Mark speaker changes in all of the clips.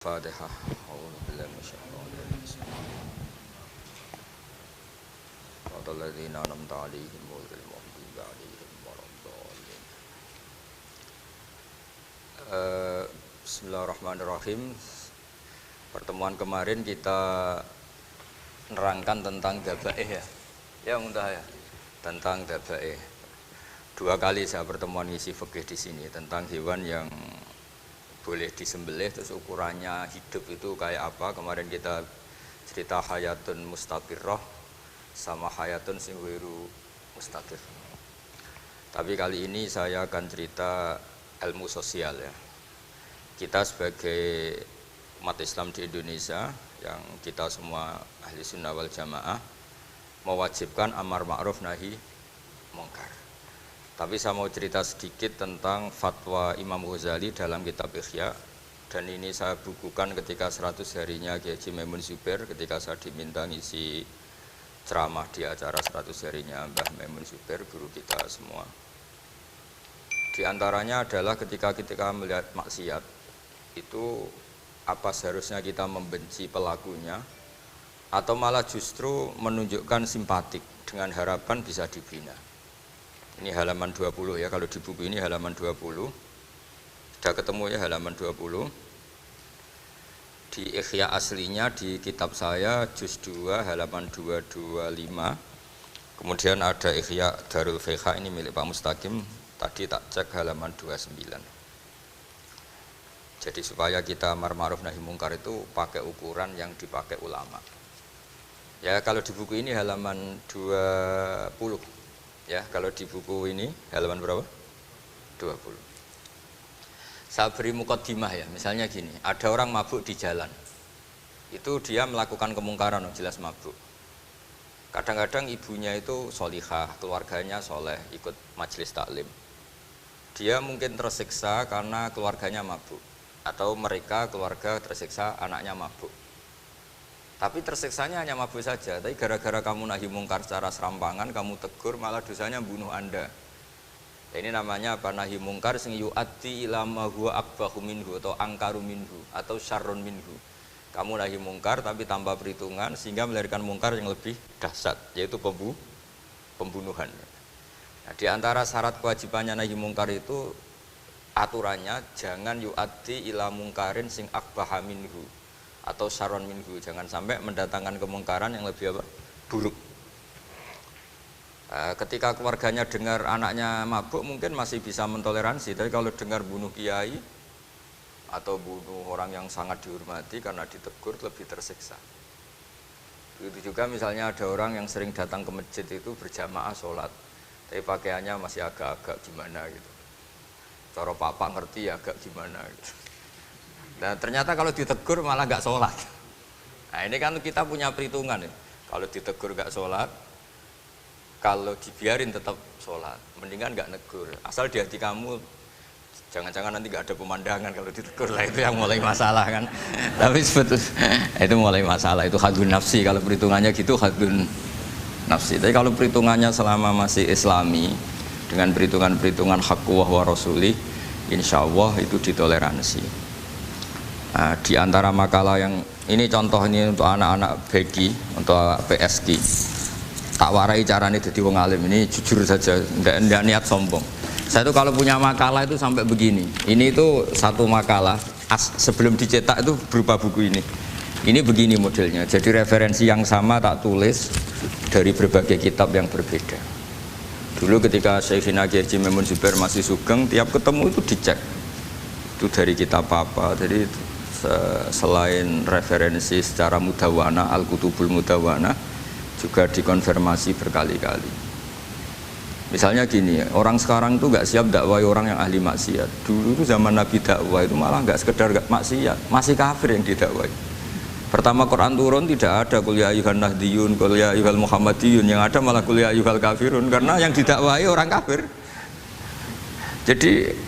Speaker 1: Fatihah. A'udzubillahi minasyaitonir rajim. Shiratal ladzina an'amta 'alaihim ghairil maghdubi 'alaihim waladdallin. Bismillahirrahmanirrahim. Pertemuan kemarin kita nerangkan tentang dabaih ya. Ya muntah ya. Tentang dabaih. Dua kali saya pertemuan ngisi fikih di sini tentang hewan yang boleh disembelih, terus ukurannya hidup itu kayak apa. Kemarin kita cerita hayatun mustaqirrah sama hayatun sing ghairu mustaqir. Tapi kali ini saya akan cerita ilmu sosial ya. Kita sebagai umat Islam di Indonesia yang kita semua ahli sunnah wal jamaah mewajibkan amar ma'ruf nahi mungkar. Tapi saya mau cerita sedikit tentang fatwa Imam Ghazali dalam kitab Ihya. Dan ini saya bukukan ketika 100 harinya Kiai Haji Maimun Zubair, ketika saya diminta ngisi ceramah di acara 100 harinya Mbah Maimun Zubair, guru kita semua. Di antaranya adalah ketika melihat maksiat, itu apa seharusnya kita membenci pelakunya, atau malah justru menunjukkan simpatik dengan harapan bisa dibina. Ini halaman 20 ya, kalau di buku ini halaman 20. Sudah ketemu ya halaman 20. Di Ihya aslinya di kitab saya juz 2 halaman 225. Kemudian ada Ihya Darul Fiqh ini milik Pak Mustaqim, tadi tak cek halaman 29. Jadi supaya kita amar ma'ruf nahi mungkar itu pakai ukuran yang dipakai ulama. Ya kalau di buku ini halaman 20. Ya, kalau di buku ini halaman berapa? 20. Saya beri mukaddimah ya, misalnya gini, ada orang mabuk di jalan. Itu dia melakukan kemungkaran, jelas mabuk. Kadang-kadang ibunya itu solihah, keluarganya soleh, ikut majelis taklim. Dia mungkin tersiksa karena keluarganya mabuk, atau mereka keluarga tersiksa anaknya mabuk. Tapi tersiksanya hanya mabuk saja, tapi gara-gara kamu nahi mungkar secara serampangan, kamu tegur, malah dosanya bunuh Anda. Ini namanya apa? Nahi mungkar sing yu'addi ila ma huwa akbahu minhu atau angkaru minhu atau syarrun minhu. Kamu nahi mungkar tapi tanpa perhitungan sehingga melahirkan mungkar yang lebih dahsyat, yaitu pembunuhan. Nah, di antara syarat kewajibannya nahi mungkar itu aturannya jangan yu'addi ila mungkarin sing akbaha minhu atau syarron minhu, jangan sampai mendatangkan kemungkaran yang lebih apa? Buruk. Ketika keluarganya dengar anaknya mabuk mungkin masih bisa mentoleransi, tapi kalau dengar bunuh kiai atau bunuh orang yang sangat dihormati karena ditegur lebih tersiksa. Begitu juga misalnya ada orang yang sering datang ke masjid itu berjamaah sholat, tapi pakaiannya masih agak-agak gimana gitu. Cara papa ngerti ya agak gimana gitu. Nah ternyata kalau ditegur malah nggak sholat. Nah ini kan kita punya perhitungan ya. Kalau ditegur nggak sholat, kalau dibiarin tetap sholat, mendingan nggak negur. Asal di hati kamu, jangan-jangan nanti nggak ada pemandangan kalau ditegur lah, itu yang mulai masalah kan. Tapi sebetulnya itu mulai masalah, itu hadun nafsi. Kalau perhitungannya gitu hadun nafsi. Tapi kalau perhitungannya selama masih islami, dengan perhitungan haqqullah wa rasulih, insya Allah itu ditoleransi. Nah, di antara makalah yang ini contoh ini untuk anak-anak begi, untuk PSG. Tak warai caranya jadi wong alim, ini jujur saja, enggak niat sombong. Saya itu kalau punya makalah itu sampai begini. Ini itu satu makalah sebelum dicetak itu berupa buku ini. Ini begini modelnya. Jadi referensi yang sama tak tulis dari berbagai kitab yang berbeda. Dulu ketika Syekhina Kiai Haji Maimun Zubair masih sugeng, tiap ketemu itu dicek. Itu dari kitab apa, jadi selain referensi secara mudawana, al-kutubul mudawana, juga dikonfirmasi berkali-kali. Misalnya gini, orang sekarang itu nggak siap dakwai orang yang ahli maksiat. Dulu itu zaman Nabi dakwah itu malah nggak sekedar maksiat, masih kafir yang didakwai. Pertama Quran turun tidak ada qul ya ayyuhan nahdiyun, qul ya ayyuhal muhammadiyun, yang ada malah qul ya ayyuhal kafirun, karena yang didakwai orang kafir. Jadi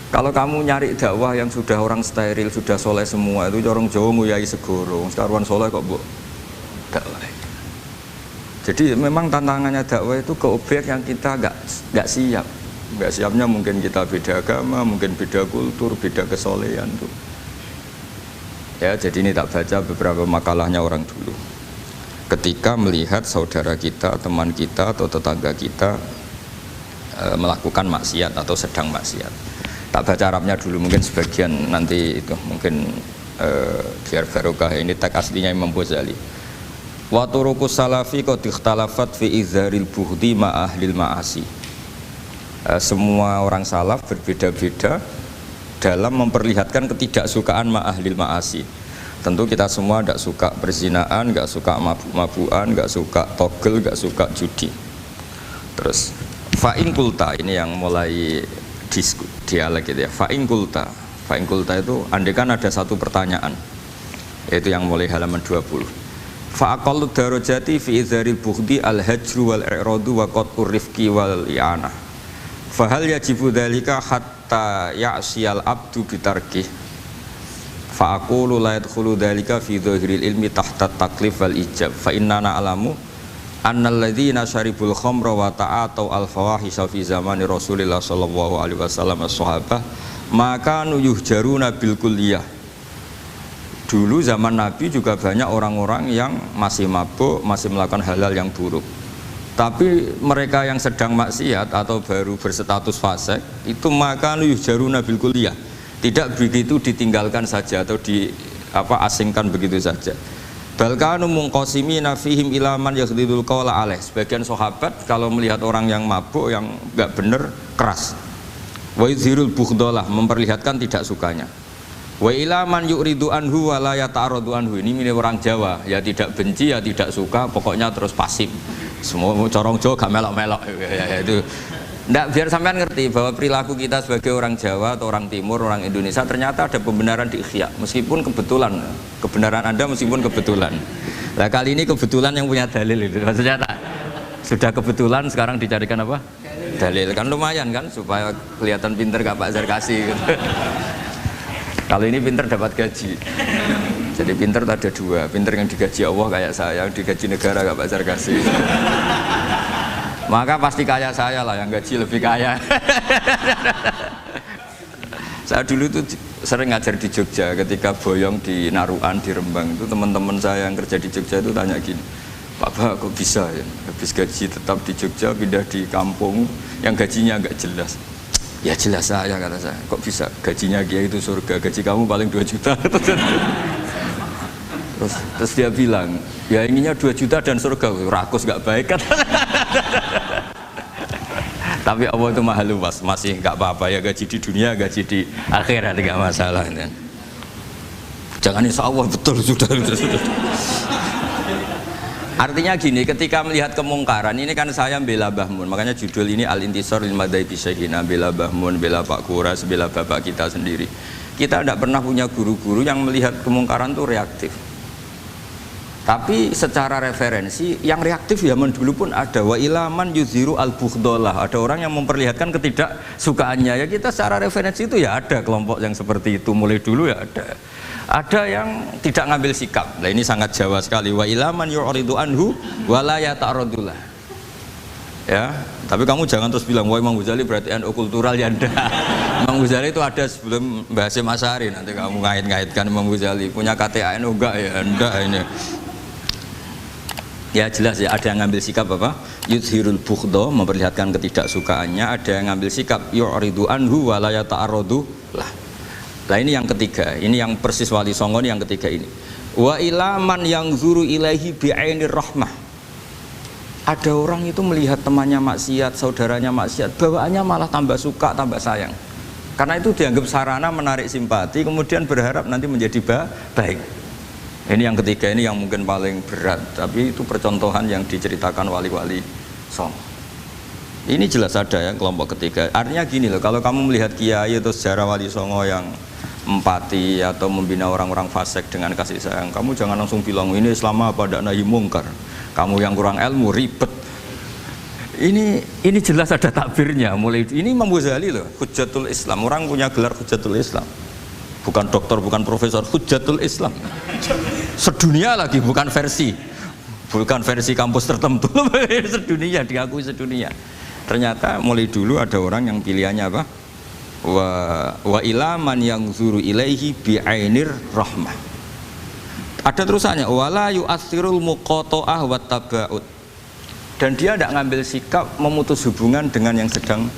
Speaker 1: kalau kamu nyari dakwah yang sudah orang steril, sudah soleh semua, itu orang Jawa nguyai segoro, sekarang soleh kok mbok dakwah. Jadi memang tantangannya dakwah itu ke objek yang kita nggak siap. Nggak siapnya mungkin kita beda agama, mungkin beda kultur, beda kesolehan tuh. Ya, jadi ini tak baca beberapa makalahnya orang dulu. Ketika melihat saudara kita, teman kita atau tetangga kita melakukan maksiat atau sedang maksiat. Tak baca Arabnya dulu, mungkin sebagian nanti itu mungkin biar barokah. Ini teks aslinya Imam Ghazali. Wa turuqus salafi qad ikhtalafat fi izharil bughdi ma ahlil ma'asi. Semua orang salaf berbeda-beda dalam memperlihatkan ketidaksukaan ma'ahlil ma'asi. Tentu kita semua tidak suka perzinaan, nggak suka mabuk-mabukan, nggak suka togel, nggak suka judi. Terus fa'in kulta, ini yang mulai dialek gitu ya. Fa'in kulta itu andaikan ada satu pertanyaan, yaitu yang mulai halaman 20. Fa'aqallu darajati fi izharil bughdi al-hajru wal i'radu wa qat'ur rifqi wal i'anah. Fahal yajibu dzalika hatta ya'siyal abdu bitarkih. Fa aqulu la yadkhulu dzalika fi dhahiril ilmi tahta taklif wal ijab. Fa inna na'lamu annal ladzina syaribul khamra wa ta'atau al fawahisha fi zamani Rasulillah sallallahu alaihi wasallam as-sahabah maka yuhjaruna bil kulliyah. Dulu zaman Nabi juga banyak orang-orang yang masih mabuk, masih melakukan halal yang buruk. Tapi mereka yang sedang maksiat atau baru berstatus fasik itu maka yuhjaruna bil kulliyah, tidak begitu ditinggalkan saja atau asingkan begitu saja. Balkanu munqasimina fihim ila man yakhdhidul qawla alaih. Sebagian sahabat kalau melihat orang yang mabuk yang enggak benar keras. Wa yuzhirul bughdalah, memperlihatkan tidak sukanya. Wa ila man yuridu anhu wa la yata'arradu anhu. Ini milik orang Jawa, ya tidak benci ya tidak suka, pokoknya terus pasif. Semua corong Jawa gak melok-melok ya, itu. Nggak, biar sampean ngerti bahwa perilaku kita sebagai orang Jawa atau orang Timur, orang Indonesia ternyata ada pembenaran di ikhya, meskipun kebetulan kebenaran Anda meskipun kebetulan. Nah kali ini kebetulan yang punya dalil itu maksudnya tak, sudah kebetulan sekarang dicarikan apa? Dalil kan lumayan kan supaya kelihatan pinter gak Pak Zarkasi gitu. Kalau ini pinter dapat gaji. Jadi pinter ada dua, pinter yang digaji Allah kayak saya, yang digaji negara gak Pak Zarkasi. Maka pasti kaya saya lah, yang gaji lebih kaya. Saya dulu itu sering ngajar di Jogja, ketika boyong di Narukan, di Rembang itu teman-teman saya yang kerja di Jogja itu tanya gini, Pak kok bisa ya, habis gaji tetap di Jogja, pindah di kampung yang gajinya agak jelas. Ya jelas saya, kata saya, kok bisa, gajinya Kiai itu surga, gaji kamu paling 2 juta. Terus dia bilang, ya inginnya 2 juta dan surga, rakus gak baik kan. Tapi Allah itu maha luas, masih gak apa-apa ya, gaji di dunia, gaji di akhirat gak masalah kan? Jangan insya Allah betul sudah. Artinya gini, ketika melihat kemungkaran, ini kan saya bela Mbah Mun, makanya judul ini Al-Intisar lil Madhabi Syekhina, bela Mbah Mun, bela Pak Kuras, bela bapak kita sendiri. Kita tidak pernah punya guru-guru yang melihat kemungkaran itu reaktif. Tapi secara referensi yang reaktif zaman dulu pun ada. Wa ilaman yuzhiru al-bughdalah, ada orang yang memperlihatkan ketidaksukaannya. Ya kita secara referensi itu ya ada kelompok yang seperti itu mulai dulu ya ada. Ada yang tidak ngambil sikap. Nah ini sangat Jawa sekali. Wa ilaman yu'ridu anhu wa la yata'arradulah. Ya, tapi kamu jangan terus bilang wah Imam Ghazali berarti NU kultural ya enggak. Imam Ghazali itu ada sebelum Mbah Hasyim Asy'ari, nanti kamu ngait-ngaitkan Imam Ghazali punya KTA NU enggak ya enggak ini. Ya jelas ya, ada yang ngambil sikap apa? Yuzhirul bughda, memperlihatkan ketidaksukaannya, ada yang ngambil sikap yu'ridu anhu wa la yata'arradu lah. Nah ini yang ketiga, ini yang persis Wali Songo ini yang ketiga ini. Wa ilaman yang zuru ilaihi bi'ainir rahmah. Ada orang itu melihat temannya maksiat, saudaranya maksiat, bawaannya malah tambah suka, tambah sayang. Karena itu dianggap sarana menarik simpati, kemudian berharap nanti menjadi baik. Ini yang ketiga, ini yang mungkin paling berat, tapi itu percontohan yang diceritakan wali-wali Songo. Ini jelas ada ya kelompok ketiga. Artinya gini loh, kalau kamu melihat kiai atau sejarah Wali Songo yang empati atau membina orang-orang fasik dengan kasih sayang, kamu jangan langsung bilang ini Islam apa tidak nahi mungkar. Kamu yang kurang ilmu ribet. Ini jelas ada takbirnya. Mulai ini Imam Ghazali loh, Hujjatul Islam. Orang punya gelar Hujjatul Islam. Bukan doktor, bukan profesor, Hujjatul Islam. Sedunia lagi, bukan versi kampus tertentu. Sedunia, diakui sedunia. Ternyata mulai dulu ada orang yang pilihannya apa? Wa ilaman yang zuru ilaihi bi'ainir rahmah. Ada terusannya, wala yu'athirul muqata'ah wa taba'ud. Dan dia tidak ngambil sikap memutus hubungan dengan yang sedang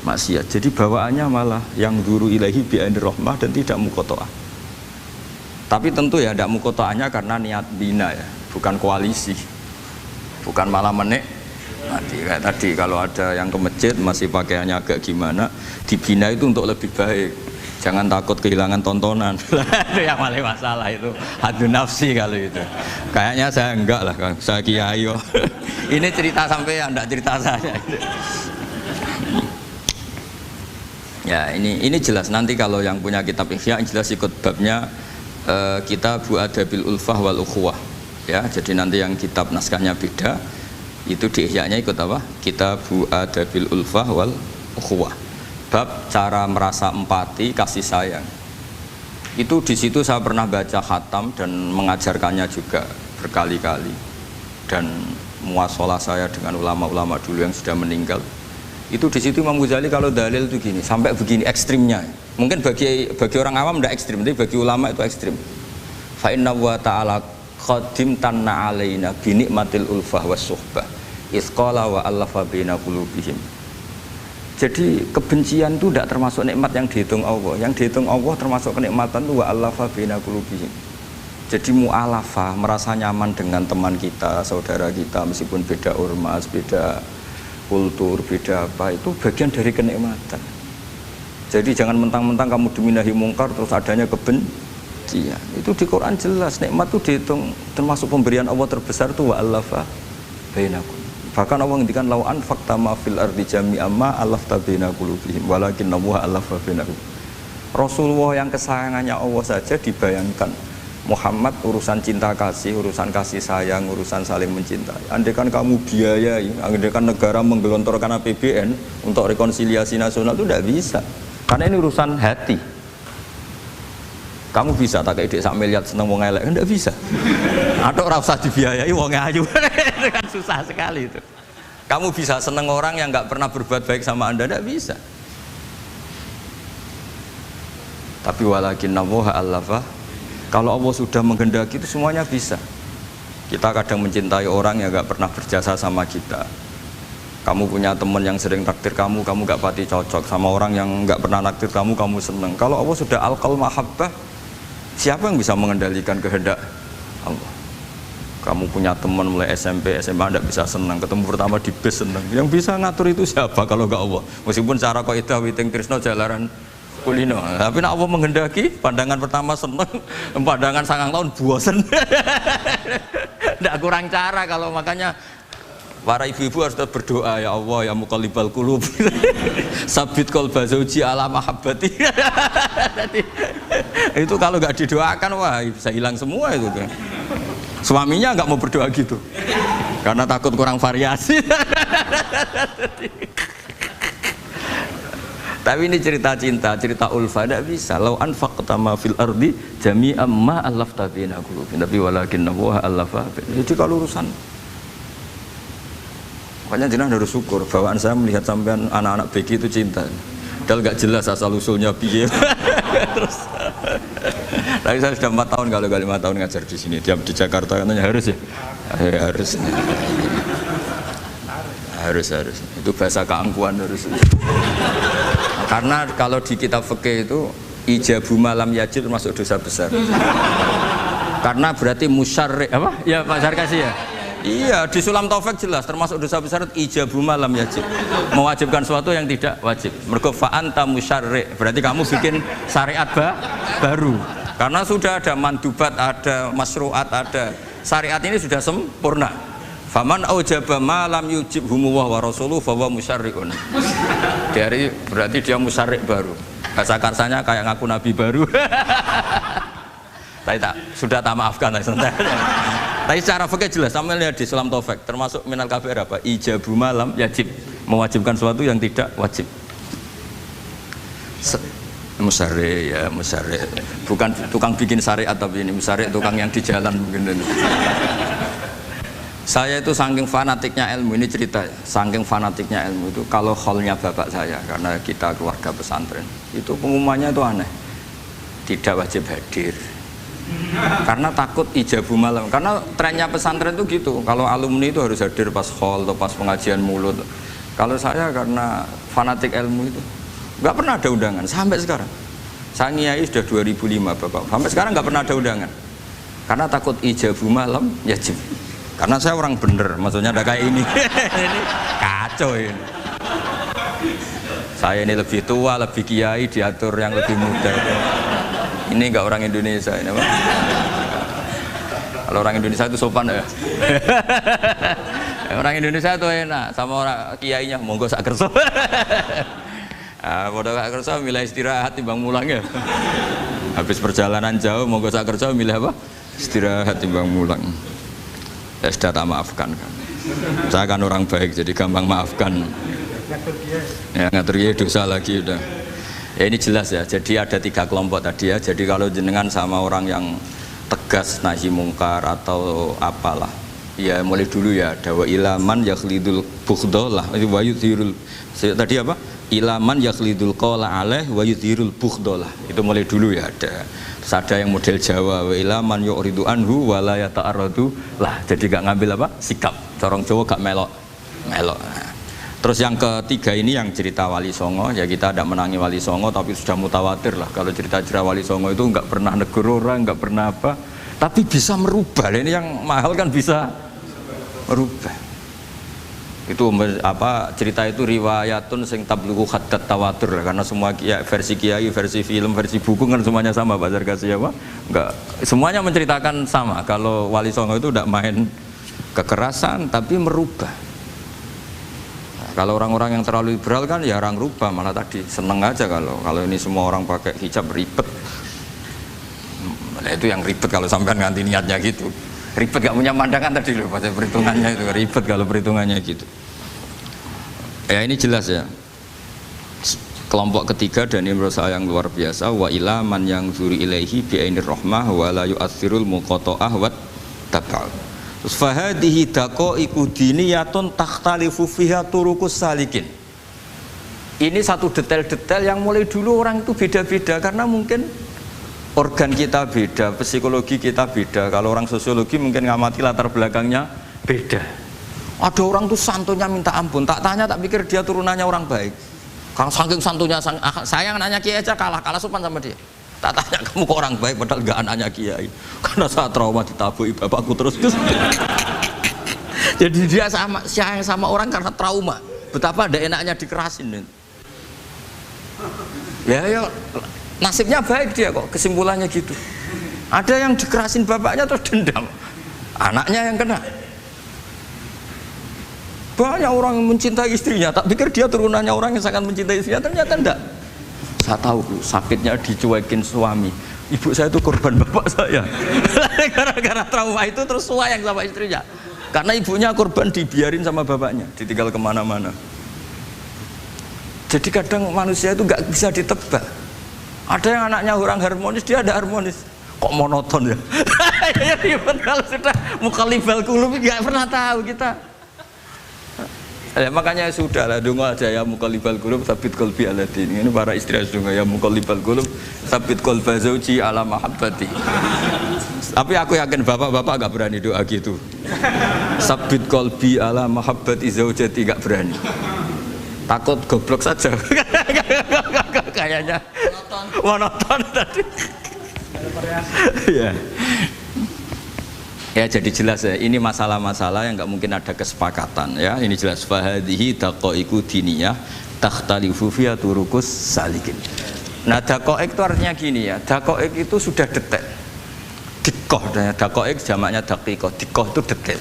Speaker 1: maksiat. Jadi bawaannya malah yang duru ilahi bi'ainir rahmah dan tidak muqata'ah. Tapi tentu ya tidak muqata'ahnya karena niat bina ya, bukan koalisi. Bukan malah menik mati. Kayak tadi kalau ada yang ke masjid masih pakaiannya agak gimana, dibina itu untuk lebih baik. Jangan takut kehilangan tontonan. Itu yang paling masalah itu. Hadu nafsi kalau itu. Kayaknya saya enggak lah, saya kiai. Ini cerita sampai enggak cerita saya. Ya ini jelas nanti kalau yang punya kitab Ihya jelas ikut babnya Kitabu Adabil Ulfah wal Ukhuwah. Ya, jadi nanti yang kitab naskahnya beda itu di Ihya-nya ikut apa? Kitabu Adabil Ulfah wal Ukhuwah. Bab cara merasa empati, kasih sayang. Itu di situ saya pernah baca khatam dan mengajarkannya juga berkali-kali. Dan muasalah saya dengan ulama-ulama dulu yang sudah meninggal. Itu di situ Imam Ghazali kalau dalil itu gini, sampai begini ekstrimnya. Mungkin bagi orang awam tidak ekstrim, tapi bagi ulama itu ekstrim. Fa inna wa ta'ala qadim tanna alaina bi nikmatil ulfah was suhbah. Isqala wa allafa baina qulubihim. Jadi kebencian itu tidak termasuk nikmat yang dihitung Allah. Yang dihitung Allah termasuk kenikmatan itu wa allafa baina qulubihim. Jadi mu'alafa, merasa nyaman dengan teman kita, saudara kita meskipun beda ormas, beda kultur, beda apa, itu bagian dari kenikmatan. Jadi jangan mentang-mentang kamu demi nahi mungkar terus adanya kebencian. Itu di Quran jelas, nikmat itu dihitung termasuk pemberian Allah terbesar itu wa allafa bainakum. Bahkan Allah ngendikan lau anfaqta ma fil ardi jami'an ma alafta baina qulubihim walakin Allah alafa bainahum. Rasulullah yang kesayangannya Allah saja dibayangkan Muhammad urusan cinta kasih, urusan kasih sayang, urusan saling mencintai. Andaikan kamu biayai, andaikan negara menggelontorkan APBN untuk rekonsiliasi nasional itu tidak bisa. Karena ini urusan hati. Kamu bisa tak kayak ide sak miliar seneng wong elek, enggak bisa. Atau ora usah dibiayai wong ayu. Itu kan susah sekali itu. Kamu bisa seneng orang yang enggak pernah berbuat baik sama Anda, enggak bisa. Tapi walakin Allah allafa. Kalau Allah sudah menghendaki itu semuanya bisa. Kita kadang mencintai orang yang enggak pernah berjasa sama kita. Kamu punya teman yang sering naktir kamu enggak pati cocok sama orang yang enggak pernah naktir kamu seneng. Kalau Allah sudah alqal mahabbah, siapa yang bisa mengendalikan kehendak Allah? Kamu punya teman mulai SMP, SMA tidak bisa senang, ketemu pertama di bis senang. Yang bisa ngatur itu siapa kalau enggak Allah? Meskipun cara kok itu witing tresno jalaran kulino. Tapi nak Allah menghendaki, pandangan pertama senang, pandangan 9 tahun bosen. Tidak kurang cara kalau makanya para ibu-ibu harus berdoa, ya Allah ya muqallibal qulub. Sabit qalba zauji ala mahabbati. Itu kalau nggak didoakan wah bisa hilang semua itu kan. Suaminya nggak mau berdoa gitu karena takut kurang variasi. Tapi ini cerita cinta, cerita ulfa tidak bisa. Lau anfaqta ma fil ardi jami'an ma allafta baina qulubihim. Tapi walakin Allah allafa. Jadi kalau urusan makanya jenengan harus syukur. Bawaan saya melihat sampean anak-anak BG itu cinta. Padahal nggak jelas asal usulnya piye. Terus tapi saya sudah 4 tahun, kalau 5 tahun ngajar di sini. Tiap di Jakarta katanya harus ya. Harus. Itu bahasa keangkuhan harus. Karena kalau di kitab fikih itu ijabu malam yajib termasuk dosa besar. Karena berarti musyarri apa? Ya Pak Sarkasi ya. Iya, di Sulam Taufik jelas termasuk dosa besar ijabu malam yajib, mewajibkan sesuatu yang tidak wajib. Mergo fa anta musyarri, berarti kamu bikin syariat baru. Karena sudah ada mandubat, ada masruat, ada syariat ini sudah sempurna. Faman aujaba ma lam yujibhumu wa rasuluhu fa huwa musyarriun. Dari berarti dia musyarri baru. Bahasa karsanya kayak ngaku nabi baru. Sudah tak maafkan lah santai. Tapi secara fikih jelas, sama lihat di Sulam Taufik termasuk minal kabair apa? Ijabu malam yajib, mewajibkan sesuatu yang tidak wajib. Musyarri ya musyarri, bukan tukang bikin syariat tapi ini musyarri tukang yang di jalan mungkin. Saya itu saking fanatiknya ilmu, ini cerita ya, saking fanatiknya ilmu itu kalau haulnya bapak saya, karena kita keluarga pesantren, itu pengumumannya itu aneh, tidak wajib hadir. Karena takut ijabu malam. Karena trennya pesantren itu gitu. Kalau alumni itu harus hadir pas hall atau pas pengajian mulut. Kalau saya karena fanatik ilmu itu nggak pernah ada undangan sampai sekarang. Saya ngiyai sudah 2005 Bapak. Sampai sekarang nggak pernah ada undangan. Karena takut ijabu malam yajib. Karena saya orang bener, maksudnya ada kayak ini. Ini kacau ini. Saya ini lebih tua, lebih kiai, diatur yang lebih muda. Ini enggak orang Indonesia ini, Pak. Kalau orang Indonesia itu sopan ya. Orang Indonesia itu enak, sama orang kiainya monggo sak kerso. Pada sak kerso milih istirahat timbang mulang ya. Habis perjalanan jauh monggo sak kerso milih apa? Istirahat timbang mulang. Ya sudah tak maafkan kan. Saya kan orang baik jadi gampang maafkan. Ya ngatur dia dosa lagi udah. Ya ini jelas ya. Jadi ada 3 kelompok tadi ya. Jadi kalau jenengan sama orang yang tegas nahi mungkar atau apalah, ya mulai dulu ya. Ada wa ilaman yakhlidul bughdhalah wa yudhirul. Tadi apa? Ilaman yakhlidul qala alaih wa yudhirul bughdhalah. Itu mulai dulu ya ada. Terus ada yang model Jawa wa ilaman yu'ridu anhu wa la yata'arradu lah. Jadi gak ngambil apa? Sikap. Corong Jawa gak melok. Nah. Terus yang ketiga ini yang cerita Wali Songo, ya kita tidak menangi Wali Songo tapi sudah mutawatir lah. Kalau cerita-cerita Wali Songo itu nggak pernah negur orang, nggak pernah apa, tapi bisa merubah. Ini yang mahal kan bisa merubah. Itu apa cerita itu riwayatun sing tablughu haddat tawatur, karena semua versi kiai, versi film, versi buku kan semuanya sama. Bazar kasih apa? Enggak, semuanya menceritakan sama. Kalau Wali Songo itu tidak main kekerasan tapi merubah. Kalau orang-orang yang terlalu liberal kan ya orang rubah, malah tadi seneng aja kalau ini semua orang pakai hijab ribet. Nah, itu yang ribet kalau sampean ganti niatnya gitu. Ribet gak punya pandangan tadi loh pada perhitungannya itu ribet kalau perhitungannya gitu. Ya ini jelas ya. Kelompok ketiga dan ini menurut saya yang luar biasa, wa ila man yang zuri ilaihi bi ainir rahmah wa la yu'athirul muqata'ah wat tab'al. Terus fahadihi daqaiqu diniyatun takhtalifu fiha turuqus salikin. Ini satu detail-detail yang mulai dulu orang itu beda-beda karena mungkin organ kita beda, psikologi kita beda. Kalau orang sosiologi mungkin ngamati latar belakangnya beda. Ada orang tuh santunya minta ampun, tak tanya tak pikir dia turunannya orang baik. Kalau saking santunya saya nanya kiai aja kalah sopan sama dia. Tak tanya kamu kok orang baik padahal gak anaknya kiai. Karena saat trauma ditabui bapakku terus. Jadi dia sayang sama orang karena trauma. Betapa ada enaknya dikerasin. Ya nasibnya baik dia kok, kesimpulannya gitu. Ada yang dikerasin bapaknya terus dendam, anaknya yang kena. Banyak orang yang mencintai istrinya, tak pikir dia turunannya orang yang sangat mencintai istrinya, ternyata enggak. Saya tahu sakitnya dicuekin suami. Ibu saya itu korban bapak saya. Gara-gara trauma itu terus sayang sama istrinya. Karena ibunya korban dibiarin sama bapaknya, ditinggal kemana-mana. Jadi kadang manusia itu nggak bisa ditebak. Ada yang anaknya orang harmonis, dia ada harmonis. Kok monoton ya? Ya kalau sudah mukhalifal qulub nggak pernah tahu kita. Ya, makanya sudah lah donga aja ya mukhalifal qulub sabit qalbi ala din. Ini para istri donga ya mukhalifal qulub sabit qalba zauji ala mahabbati. Tapi aku yakin bapak-bapak gak berani doa gitu. Sabit qalbi ala mahabbati zaujati gak berani. Takut goblok saja. Kayaknya monoton tadi. Ya. Ya jadi jelas ya, ini masalah-masalah yang nggak mungkin ada kesepakatan ya. Ini jelas fahadihi daqaiqu diniyah takhtalifu fiha turuqus salikin. Nah daqaiq itu artinya gini ya, daqaiq itu sudah detail. Dikoh, daqaiq jamaknya daqiqah, dikoh itu detail.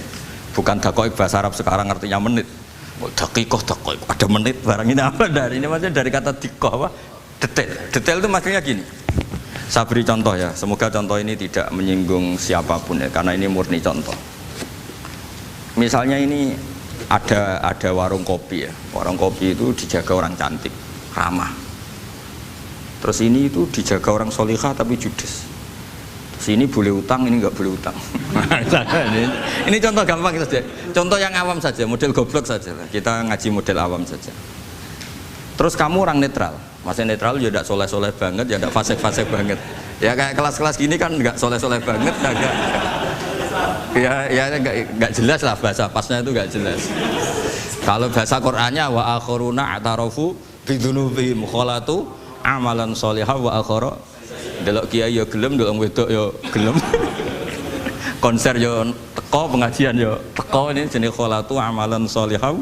Speaker 1: Bukan daqaiq bahasa Arab sekarang artinya menit. Daqiqah, daqaiq, ada menit barang ini apa dari ini maksudnya dari kata dikoh apa? Detail. Detail itu maksudnya gini. Saya beri contoh ya, semoga contoh ini tidak menyinggung siapapun ya, karena ini murni contoh. Misalnya ini ada warung kopi ya, warung kopi itu dijaga orang cantik, ramah. Terus ini itu dijaga orang solihah tapi judes. Terus ini boleh utang, ini nggak boleh utang. Ini contoh gampang saja, contoh yang awam saja, model goblok saja lah. Kita ngaji model awam saja. Terus kamu orang netral. Masih netral ya tidak soleh-soleh banget, ya tidak fasik-fasik banget. Ya kayak kelas-kelas gini kan nggak soleh-soleh banget, agak ya nggak jelas lah bahasa pasnya itu nggak jelas. Kalau bahasa Qur'annya wa akharuna atarafu bidunubihim kholatu amalan sholihah wa akhara delok kiai ya gelem, delok wedok ya gelem. Konser ya teko, pengajian ya teko, ini jenis kholatu amalan sholihah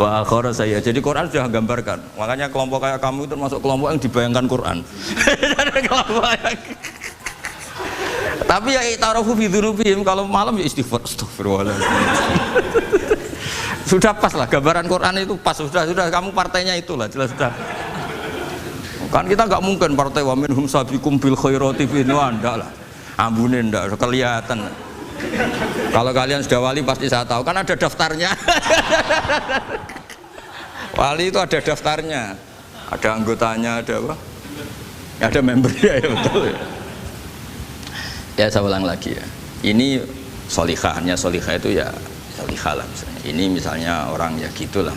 Speaker 1: wa akhara saya. Jadi Quran sudah gambarkan. Makanya kelompok kayak kamu itu termasuk kelompok yang dibayangkan Quran. Tapi ya ta'arufu fi dzunubihim, kalau malam ya istighfar, astagfirullahaladzim. Sudah pas lah gambaran Quran itu pas, sudah kamu partainya itulah jelas sudah. Kan kita nggak mungkin partai wa minhum sabiqum bil khairati fi ndak lah. Ambune ndak kelihatan. Kalau kalian sudah wali pasti saya tahu, kan ada daftarnya. Wali itu ada daftarnya, ada anggotanya, ada apa? Ada membernya ya, betul ya. Ya saya ulang lagi ya. Ini solihahnya, solihah itu ya solihah lah misalnya. Ini misalnya orang ya gitulah.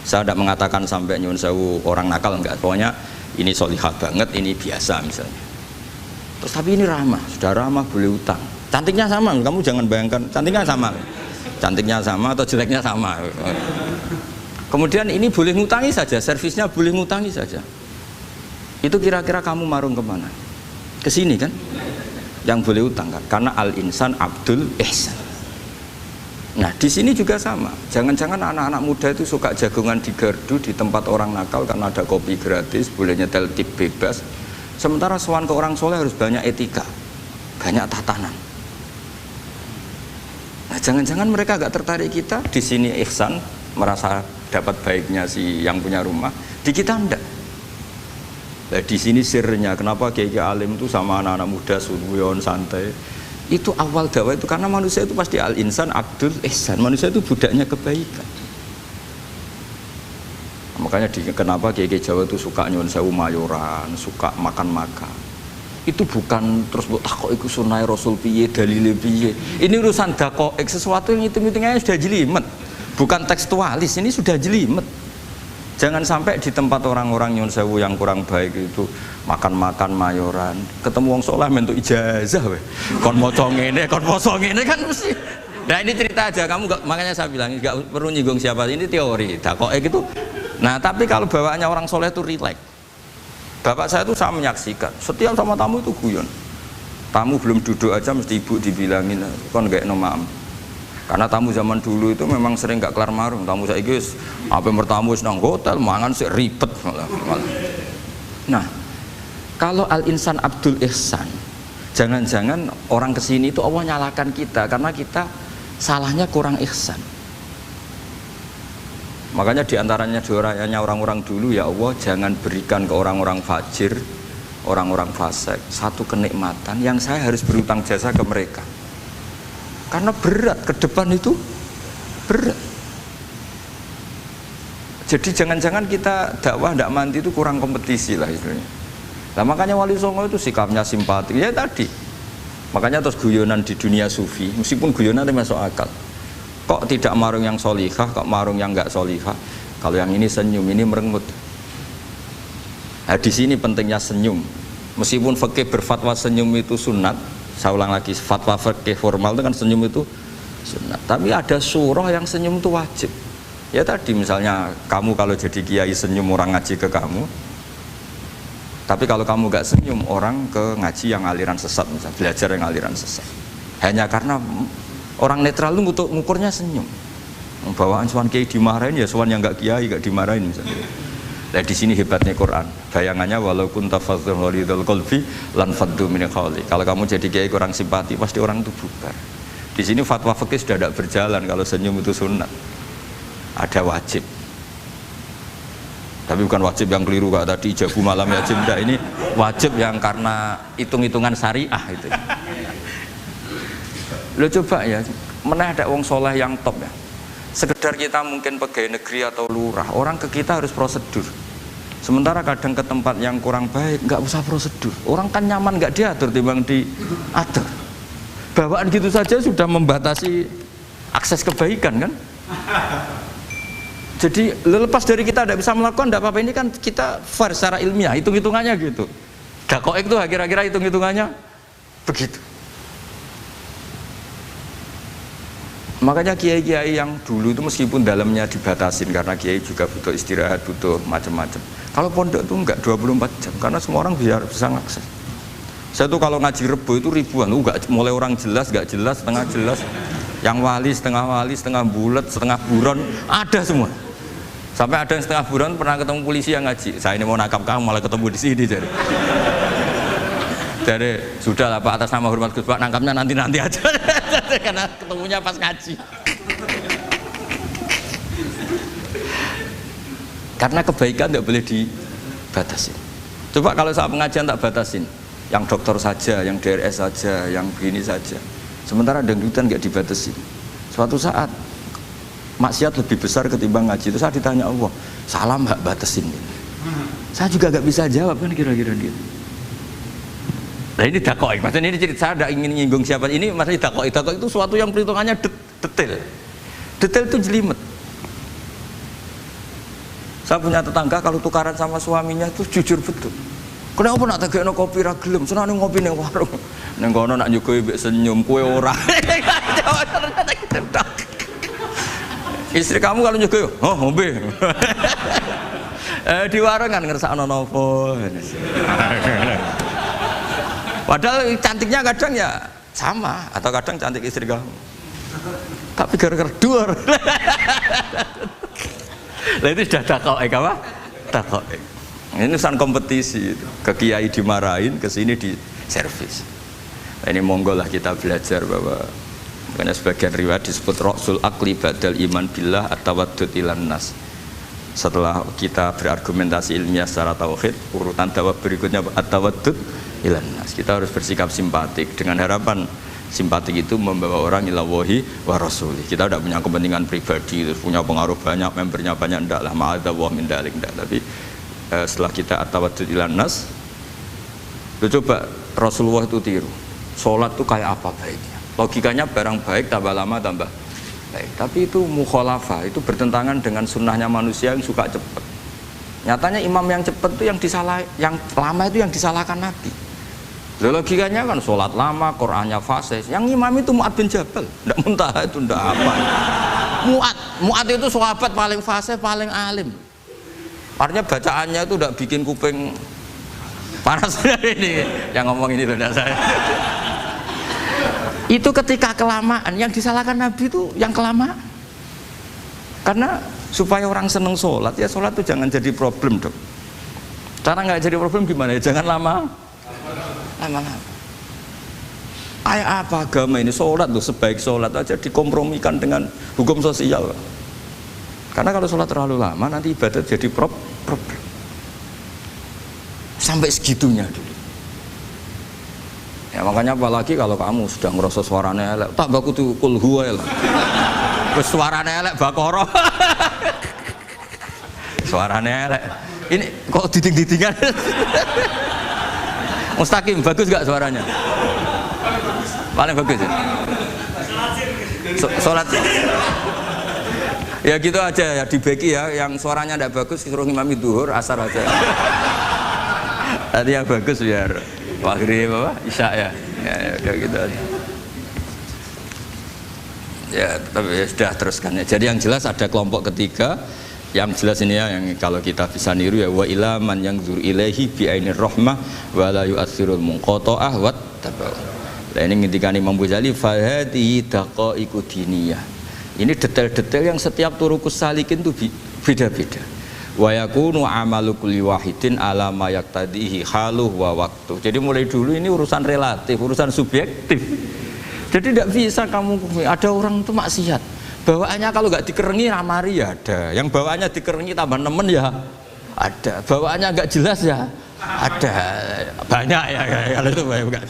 Speaker 1: Saya tidak mengatakan sampai nyun sewu orang nakal, enggak. Pokoknya ini solihah banget, ini biasa misalnya. Terus tapi ini ramah, sudah ramah boleh utang. Cantiknya sama, kamu jangan bayangkan cantiknya sama. Cantiknya sama atau jeleknya sama. Kemudian ini boleh ngutangi saja, servisnya boleh ngutangi saja. Itu kira-kira kamu marung kemana? Ke sini kan? Yang boleh utang kan? Karena al-insan abdul ihsan. Nah di sini juga sama. Jangan-jangan anak-anak muda itu suka jagongan di gardu di tempat orang nakal karena ada kopi gratis, boleh nyetel tip bebas. Sementara sowan ke orang soleh harus banyak etika, banyak tatanan. Nah jangan-jangan mereka agak tertarik kita di sini ihsan, merasa dapat baiknya si yang punya rumah, di kita enggak. Nah, di sini sirnya kenapa kiai alim itu sama anak-anak muda suwon santai. Itu awal dakwah itu karena manusia itu pasti al-insan abdul ihsan, manusia itu budaknya kebaikan. Makanya kenapa kiai Jawa itu suka nyuwun sewu mayoran, suka makan-makan. Itu bukan terus buat takok iku sunai Rasul piye, dalile piye. Ini urusan dakoek, sesuatu yang hitung-hitungannya sudah jelimet. Bukan tekstualis, ini sudah jelimet. Jangan sampai di tempat orang-orang nyuwun sewu yang kurang baik itu makan-makan mayoran, ketemu wong saleh mentuk ijazah we. Kon maca ngene, kon poso ngene kan mesti. Nah ini cerita aja, kamu gak, makanya saya bilang enggak perlu nyinggung siapa, ini teori. Dakoek itu. Nah, tapi kalau bawaannya orang soleh itu rileks. Bapak saya itu saya menyaksikan, setiap sama tamu itu guyon. Tamu belum duduk aja mesti ibu dibilangin, kon gak nomam. Karena tamu zaman dulu itu memang sering gak kelar marung. Tamu saya guys, apa bertamu nang hotel, mangan sih ribet malah. Nah, kalau al-insan abdul ihsan, jangan-jangan orang kesini itu Allah nyalakan kita karena kita salahnya kurang ihsan. Makanya diantaranya doanya orang-orang dulu, ya Allah jangan berikan ke orang-orang fajir, orang-orang fasik satu kenikmatan yang saya harus berutang jasa ke mereka. Karena berat, ke depan itu berat. Jadi jangan-jangan kita dakwah tidak mandi itu kurang kompetisi lah istilahnya. Nah makanya Wali Songo itu sikapnya simpatik, ya tadi. Makanya terus guyonan di dunia sufi, meskipun guyonan itu masuk akal. Kok tidak marung yang solihah, kok marung yang enggak solihah? Kalau yang ini senyum, ini merengut. Nah di sini pentingnya senyum. Meskipun fikih berfatwa senyum itu sunat, saya ulang lagi, fatwa fikih formal itu kan senyum itu sunat. Tapi ada surah yang senyum itu wajib. Ya tadi misalnya kamu kalau jadi kiai senyum orang ngaji ke kamu. Tapi kalau kamu enggak senyum orang ke ngaji yang aliran sesat, misalnya belajar yang aliran sesat. Hanya karena orang netral itu ngukurnya senyum. Bawaan suan kiai dimarahin ya suan yang enggak kiai enggak dimarahin misalnya. Nah di sini hebatnya Quran. Bayangannya walaupun tafadzul walidul qalbi lan faddu min qawli. Kalau kamu jadi kiai kurang simpati pasti orang itu bubar. Di sini fatwa fikih sudah tidak berjalan kalau senyum itu sunat. Ada wajib. Tapi bukan wajib yang keliru kayak tadi jabu malam ya jenda, ini wajib yang karena hitung-hitungan syariah itu. Lo coba ya, mana ada wong soleh yang top ya. Sekedar kita mungkin pegawai negeri atau lurah, orang ke kita harus prosedur. Sementara kadang ke tempat yang kurang baik nggak usah prosedur. Orang kan nyaman nggak diatur timbang diatur. Bawaan gitu saja sudah membatasi akses kebaikan kan. Jadi lepas dari kita tidak bisa melakukan tidak apa-apa, ini kan kita fair secara ilmiah, hitung-hitungannya gitu. Dakoik itu kira-kira hitung-hitungannya begitu. Makanya kiai-kiai yang dulu itu meskipun dalamnya dibatasin karena kiai juga butuh istirahat, butuh macam-macam. Kalau pondok itu enggak 24 jam karena semua orang bisa ngakses. Saya tuh kalau ngaji Rebo itu ribuan, enggak mulai orang jelas, enggak jelas, setengah jelas, yang wali, setengah bulat, setengah buron, ada semua. Sampai ada yang setengah buron pernah ketemu polisi yang ngaji. Saya ini mau nangkap kamu malah ketemu di sini jadi. Dari sudah lah Pak, atas nama hormat Gus Pak, nangkapnya nanti aja karena ketemunya pas ngaji. Karena kebaikan tidak boleh dibatasin. Coba kalau saat pengajian tak batasin, yang dokter saja, yang DRS saja, yang begini saja. Sementara dangdutan nggak dibatasin. Suatu saat maksiat lebih besar ketimbang ngaji. Itu saya ditanya Allah, salam nggak batasin? Saya juga nggak bisa jawab kan kira-kira gitu. Nah ini dakoik, maksudnya ini cerita saya tidak ingin nyinggung siapa ini, maksudnya dakoik itu suatu yang perhitungannya detail itu jelimet. Saya punya tetangga kalau tukaran sama suaminya itu jujur betul. Kenapa nak tegakno kopi ra gelem, senane ngopi ning warung. Ning kono nak nyugoi mbek senyum kowe ora. Istri kamu kalau nyugoi, oh ngombe. Di warung kan ngersakno nopo. Padahal cantiknya kadang ya sama, atau kadang cantik istri kamu. Tapi gara-gara duar. Nah itu sudah dakoik apa? Dakoik. Ini urusan kompetisi. Ke kiai dimarahin, ke sini di servis. Nah, ini monggo lah kita belajar bahwa makanya sebagian riwayat disebut Rasul Akli Badal Iman Billah At-Tawaddud Ilan Nas. Setelah kita berargumentasi ilmiah secara tauhid, urutan dakwah berikutnya At-Tawaddud Ilan Nas. Kita harus bersikap simpatik dengan harapan simpatik itu membawa orang ila wahi wa rasuli. Kita tidak punya kepentingan pribadi, punya pengaruh banyak, membernya banyak, enggak lah, ma'adzallah min dalik, enggak. Tapi setelah kita at-tawaddud ilan nas, coba Rasulullah itu tiru. Sholat itu kayak apa baiknya? Logikanya barang baik tambah lama tambah baik. Tapi itu mukhalafah, itu bertentangan dengan sunnahnya manusia yang suka cepat. Nyatanya imam yang cepat itu yang lama itu yang disalahkan Nabi. Logikanya kan sholat lama, Qur'annya fasih. Yang imam itu Mu'ad bin Jabal, tidak Muntaha itu tidak apa. Mu'ad itu sahabat paling fasih, paling alim. Artinya bacaannya itu tidak bikin kuping panas ini. Yang ngomong ini loh saya. Itu ketika kelamaan, yang disalahkan Nabi itu yang kelamaan. Karena supaya orang seneng sholat, ya sholat itu jangan jadi problem dong. Cara nggak jadi problem gimana ya? Jangan lama-lama. Kayak apa agama ini? Sholat loh, sebaik sholat aja dikompromikan dengan hukum sosial. Karena kalau sholat terlalu lama nanti ibadat jadi problem. Sampai segitunya dulu. Ya makanya apalagi kalau kamu sudah ngerasa suaranya elek, tak baku tuh kul huwa elek. Terus suaranya elek Baqarah. Suaranya elek. Ini kok diding-didingan. Mustaqim, bagus gak suaranya? Paling bagus ya? Sholat ya gitu aja ya, dibagi ya, yang suaranya tidak bagus suruh imami duhur, asar aja. Tadi yang bagus biar maghrib apa? Isya ya. Ya gitu aja. Ya tapi ya, sudah teruskan ya. Jadi yang jelas ada kelompok ketiga. Yang jelas ini ya, yang kalau kita bisa niru ya, wa ila man yanzur ilaihi bi ainir rahmah wa la yu'athirul munqata'ah wat tabau. Nah ini ngendikane Imam Ghazali fa hadhihi daqaiqu diniyah. Ini detail-detail yang setiap turukus salikin itu beda-beda. Wa yakunu amalu kulli wahidin ala ma yaqtadihi haluhu wa waqtu. Jadi mulai dulu ini urusan relatif, urusan subjektif. Jadi tidak bisa kamu ada orang itu maksiat. Bawaannya kalau nggak dikerengi ramari ya ada, yang bawaannya dikerengi tambah nemen ya ada, bawaannya nggak jelas ya ada, banyak ya kalau itu banyak.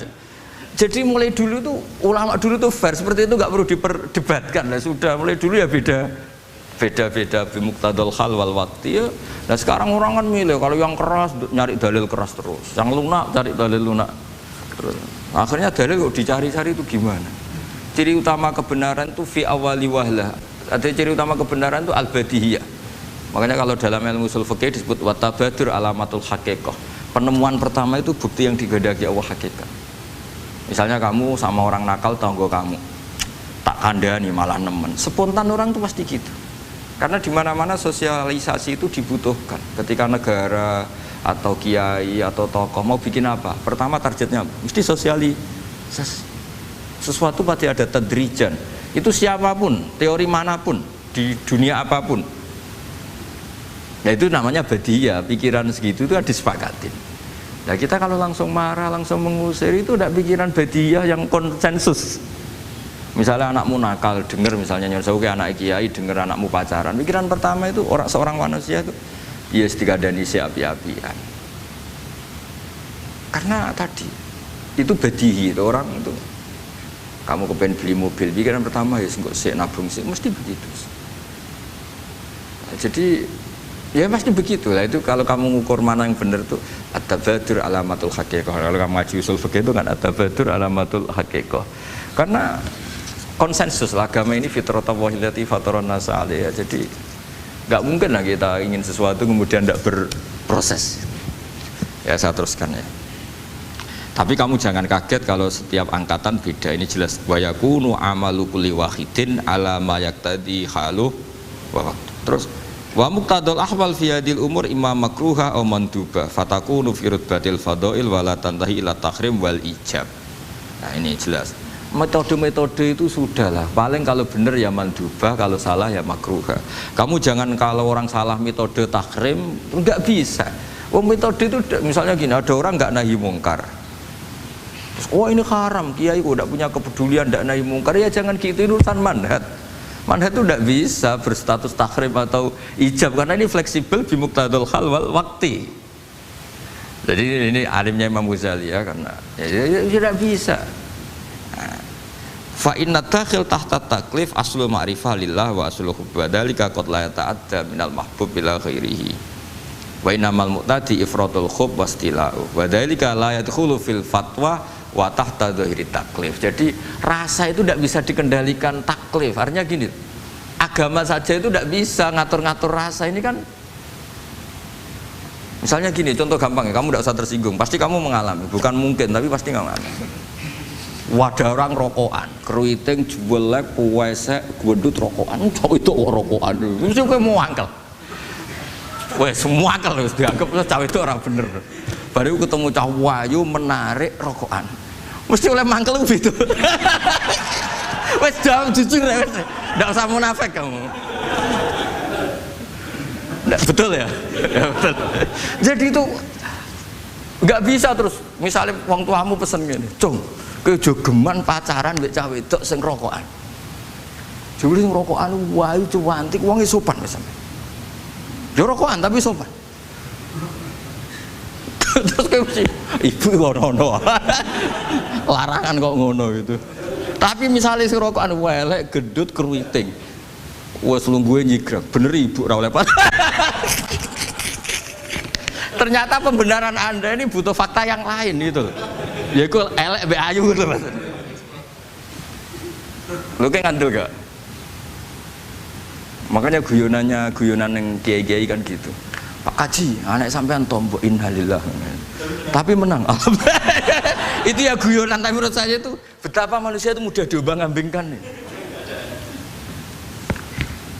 Speaker 1: Jadi mulai dulu tuh ulama dulu tuh fair seperti itu, nggak perlu diperdebatkan lah, sudah mulai dulu ya beda bimuqtadal hal wal waqti ya. Nah sekarang orang kan milih, kalau yang keras nyari dalil keras terus, yang lunak cari dalil lunak terus. Akhirnya dalil kok dicari-cari itu gimana? Ciri utama kebenaran itu fi awali wahlah. Ada ciri utama kebenaran itu al-badihiyah. Makanya kalau dalam ilmu ushul fikih disebut watabadur alamatul haqiqah. Penemuan pertama itu bukti yang digandaki Allah hakikat. Misalnya kamu sama orang nakal tanggo kamu, tak kandani malah nemen. Spontan orang tuh pasti gitu. Karena di mana-mana sosialisasi itu dibutuhkan. Ketika negara atau kiai atau tokoh mau bikin apa, pertama targetnya mesti sosialisasi. Sesuatu pasti ada tadrijan. Itu siapapun, teori manapun, di dunia apapun. Nah itu namanya badiah, pikiran segitu itu disepakatin. Nah kita kalau langsung marah, langsung mengusir itu udah pikiran badiah yang konsensus. Misalnya anakmu nakal, dengar misalnya nyuruh anak kiai, dengar anakmu pacaran. Pikiran pertama itu seorang manusia itu ya dikadani api-apian. Karena tadi itu badihi, itu orang itu. Kamu kepengen beli mobil, pikiran pertama ya enggak sih nabung sih, mesti begitu. Nah, jadi ya pasti begitu lah. Itu kalau kamu ngukur mana yang benar tuh at-tabadur alamatul haqiqah. Kalau kamu ngaji usul fikih itu kan at-tabadur alamatul haqiqah. Karena konsensus lah, agama ini fitratallahi allati fataran nasa 'alaiha. Jadi nggak mungkin lah kita ingin sesuatu kemudian tidak berproses. Ya saya teruskan ya. Tapi kamu jangan kaget kalau setiap angkatan beda. Ini jelas wa yakunu amalu kulli wahidin ala ma yaqtadi halu wa waqtu. Terus wa muqtadal ahwal fi hadil umur imma makruha aw manduba fatakunu fi rutbatil fadail wala tantahi ila tahrim wal ijab. Nah ini jelas. Metode-metode itu sudahlah. Paling kalau benar ya manduba, kalau salah ya makruha. Kamu jangan kalau orang salah metode tahrim enggak bisa. Oh metode itu misalnya gini, ada orang enggak nahi mungkar. Terus, oh ini haram, kiai kok enggak punya kepedulian enggak nahi mungkar. Ya jangan gitu, ini urusan manhat. Manhat itu tidak bisa berstatus tahrim atau ijab karena ini fleksibel bi muqtadul hal wal waqti. Jadi ini alimnya Imam Ghazali ya, karena ya tidak bisa. Fa inna dakhil tahta taklif aslu ma'rifah lillah wa aslu hubba dzalika qad la yata'adda minal mahbub ila ghairihi. Wa innamal muqtadi ifratul khub wastila'u. Wa dzalika la yadkhulu fil fatwa wa tahta dhahiri taklif. Jadi rasa itu tidak bisa dikendalikan taklif. Artinya gini, agama saja itu tidak bisa ngatur-ngatur rasa. Ini kan misalnya gini, contoh gampang ya, kamu tidak usah tersinggung, pasti kamu mengalami, bukan mungkin tapi pasti kamu mengalami. Wadah orang rokokan, keriting, jelek, puwesek, gendut rokokan, cowok itu rokokan, mesti kamu mau angkel. Wes semua angkel harus dianggap cowok itu orang bener. Baru ketemu cowok wayu menarik rokokan, mesti oleh mangkel gitu. Wes jawab jujur ya, wes, tidak usah munafik kamu. Betul ya? Ya betul. Jadi itu nggak bisa terus. Misalnya wong tuamu pesen gini, cung, kejogeman pacaran mbek cah wedok sing rokokan. Jebule sing rokokan wae cuantik wong sopan misalnya. Yo rokokan tapi sopan. Terus kayak mesti ibu ngono. Larangan kok ngono gitu. Tapi misalnya sing rokokan welek gendut keriting. Wes lungguhe nyigrang, bener ibu ora oleh ternyata pembenaran Anda ini butuh fakta yang lain gitu. Yaitu elek be ayu gitu Mas. Lu kayak ngandel gak? Makanya guyonan yang kiai-kiai kan gitu. Pak Kaji, anak sampean tombok innalillah. Tapi menang. Itu ya guyonan, tapi menurut saya itu betapa manusia itu mudah diombang-ambingkan.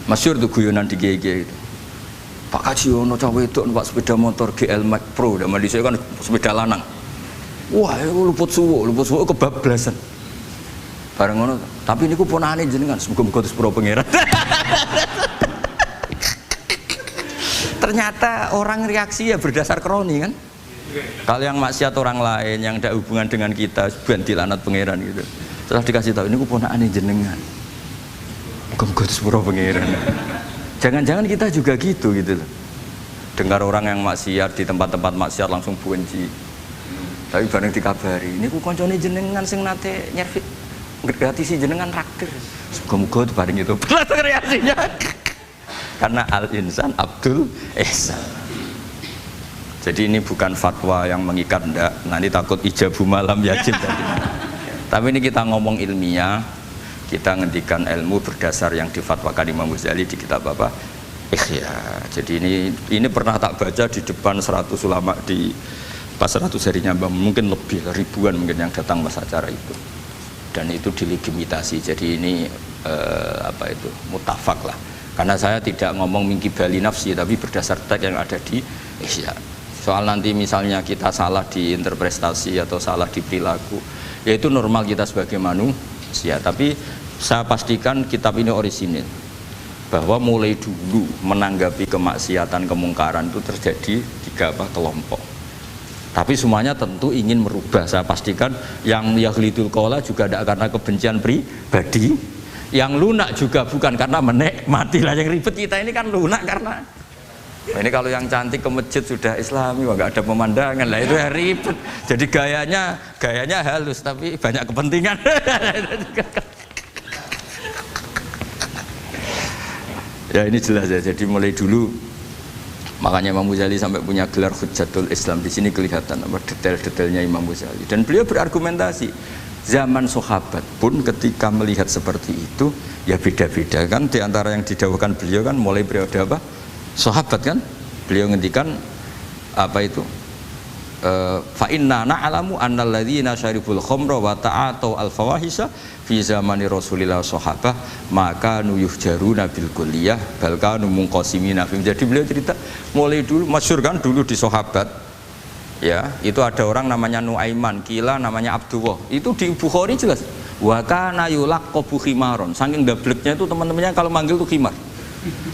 Speaker 1: Masyhur tuh guyonan di kiai-kiai itu. Pak Kaji ono cawe itu numpak sepeda motor GL Max Pro, zaman di saya kan sepeda lanang. Wah, luput suwo kebablasan. Bareng ngono, tapi niku ponakane jenengan, muga-muga sepuro pangeran. Ternyata orang reaksi ya berdasar kroni kan. Kalau yang maksiat orang lain yang ada hubungan dengan kita, ben dilanat pangeran gitu. Setelah dikasih tahu niku ponakane jenengan. Muga-muga sepuro pangeran. Jangan-jangan kita juga gitu loh. Dengar orang yang maksiat di tempat-tempat maksiat langsung benci. Tapi bareng dikabari, ini ku koncone jenengan sing nate nyervit gratisi jenengan raktir. Muga-muga itu bareng itu. Langsung reaksinya. Karena al-insan Abdul Ihsan. Jadi ini bukan fatwa yang mengikat ndak. Nanti takut ijabu malam yajib tadi. Tapi ini kita ngomong ilmiah. Kita ngendikan ilmu berdasar yang difatwakan Imam Ghazali di kitab apa? Ikhya. Jadi ini pernah tak baca di depan 100 ulama di Pas 100 harinya Mbah Mun, mungkin lebih ribuan mungkin yang datang pas acara itu. Dan itu dilegitimasi. Jadi ini mutafak lah. Karena saya tidak ngomong mingki bali nafsi, tapi berdasar teks yang ada di Ihya. Soal nanti misalnya kita salah di interpretasi atau salah di perilaku, yaitu normal kita sebagai manusia. Tapi saya pastikan kitab ini orisinil, bahwa mulai dulu menanggapi kemaksiatan, kemungkaran itu terjadi 3 kelompok. Tapi semuanya tentu ingin merubah. Saya pastikan yang yahlidul qaula juga tidak karena kebencian pribadi, yang lunak juga bukan karena menikmati lah. Yang ribet kita ini kan lunak karena ini kalau yang cantik ke masjid sudah Islami, wah nggak ada pemandangan lah, itu ya ribet. Jadi gayanya halus tapi banyak kepentingan. Ya ini jelas ya. Jadi mulai dulu makanya Imam Ghazali sampai punya gelar Hujjatul Islam. Di sini kelihatan apa detail-detailnya Imam Ghazali. Dan beliau berargumentasi. Zaman sahabat pun ketika melihat seperti itu ya beda-beda kan. Di antara yang didawuhkan beliau kan mulai periode apa? Sahabat kan. Beliau ngendikan apa itu? Fa inna na'lamu annal ladzina syaribul khamra wa ta'atu al fawahisha fi zamani Rasulillah sahabah maka nuyuhjaruna bil kulliyah bal kanu munqasimina. Jadi beliau cerita mulai dulu masyhur kan dulu di sahabat ya, itu ada orang namanya Nuaiman, kila namanya Abdullah. Itu di Bukhari jelas. Wa kana yulaqabu khimaron. Saking dableknya itu teman-temannya kalau manggil tuh khimar.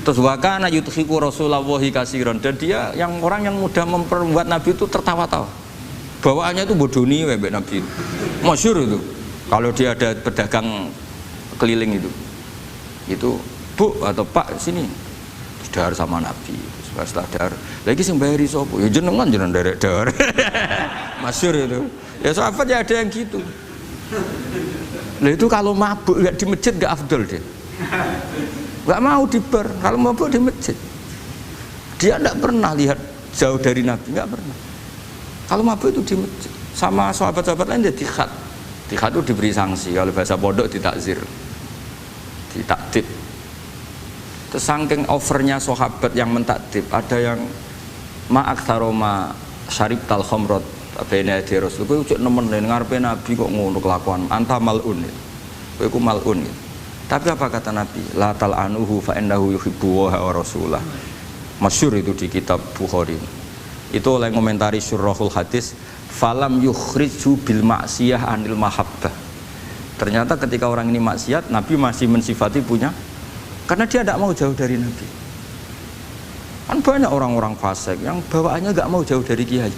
Speaker 1: Terus wakana yudhiku Rasulullahi kasiron, dan dia yang orang yang mudah memperbuat Nabi itu tertawa-tawa. Bawaannya itu bodoni webek Nabi. Masyhur itu. Kalau dia ada pedagang keliling itu Bu atau Pak sini dahar sama Nabi. Setelah dahar lagi sing bayari sapa? Ya jenengan derek dahar. Masyhur itu. Ya sahabat ya ada yang gitu. Lah itu kalau mabuk di masjid gak afdol deh. Gak mau di bar, kalau mabuk di masjid. Dia tidak pernah lihat jauh dari Nabi, nggak pernah. Kalau mabuk itu di masjid. Sama sahabat-sahabat lain dia tikhat. Tikhat itu diberi sanksi, kalau bahasa pondok ditakzir, ditakdib. Terus saking overnya sahabat yang mentakdib, ada yang ma'aktaroma syarib tal khomrot bena di Rasul. Kowe ucap nemen ngarepe Nabi kok ngono kelakuan, anta malun. Kowe ku malun. Tapi apa kata Nabi? La tal'anuhu fa innahu yuhibbu wa rasulah. Masyhur itu di kitab Bukhari. Itu oleh komentari Syurahul Hadis, falam yukhriju bil maksiyah anil mahabbah. Ternyata ketika orang ini maksiat, Nabi masih mensifati punya, karena dia tidak mau jauh dari Nabi. Kan banyak orang-orang fasik yang bawaannya nggak mau jauh dari kiai.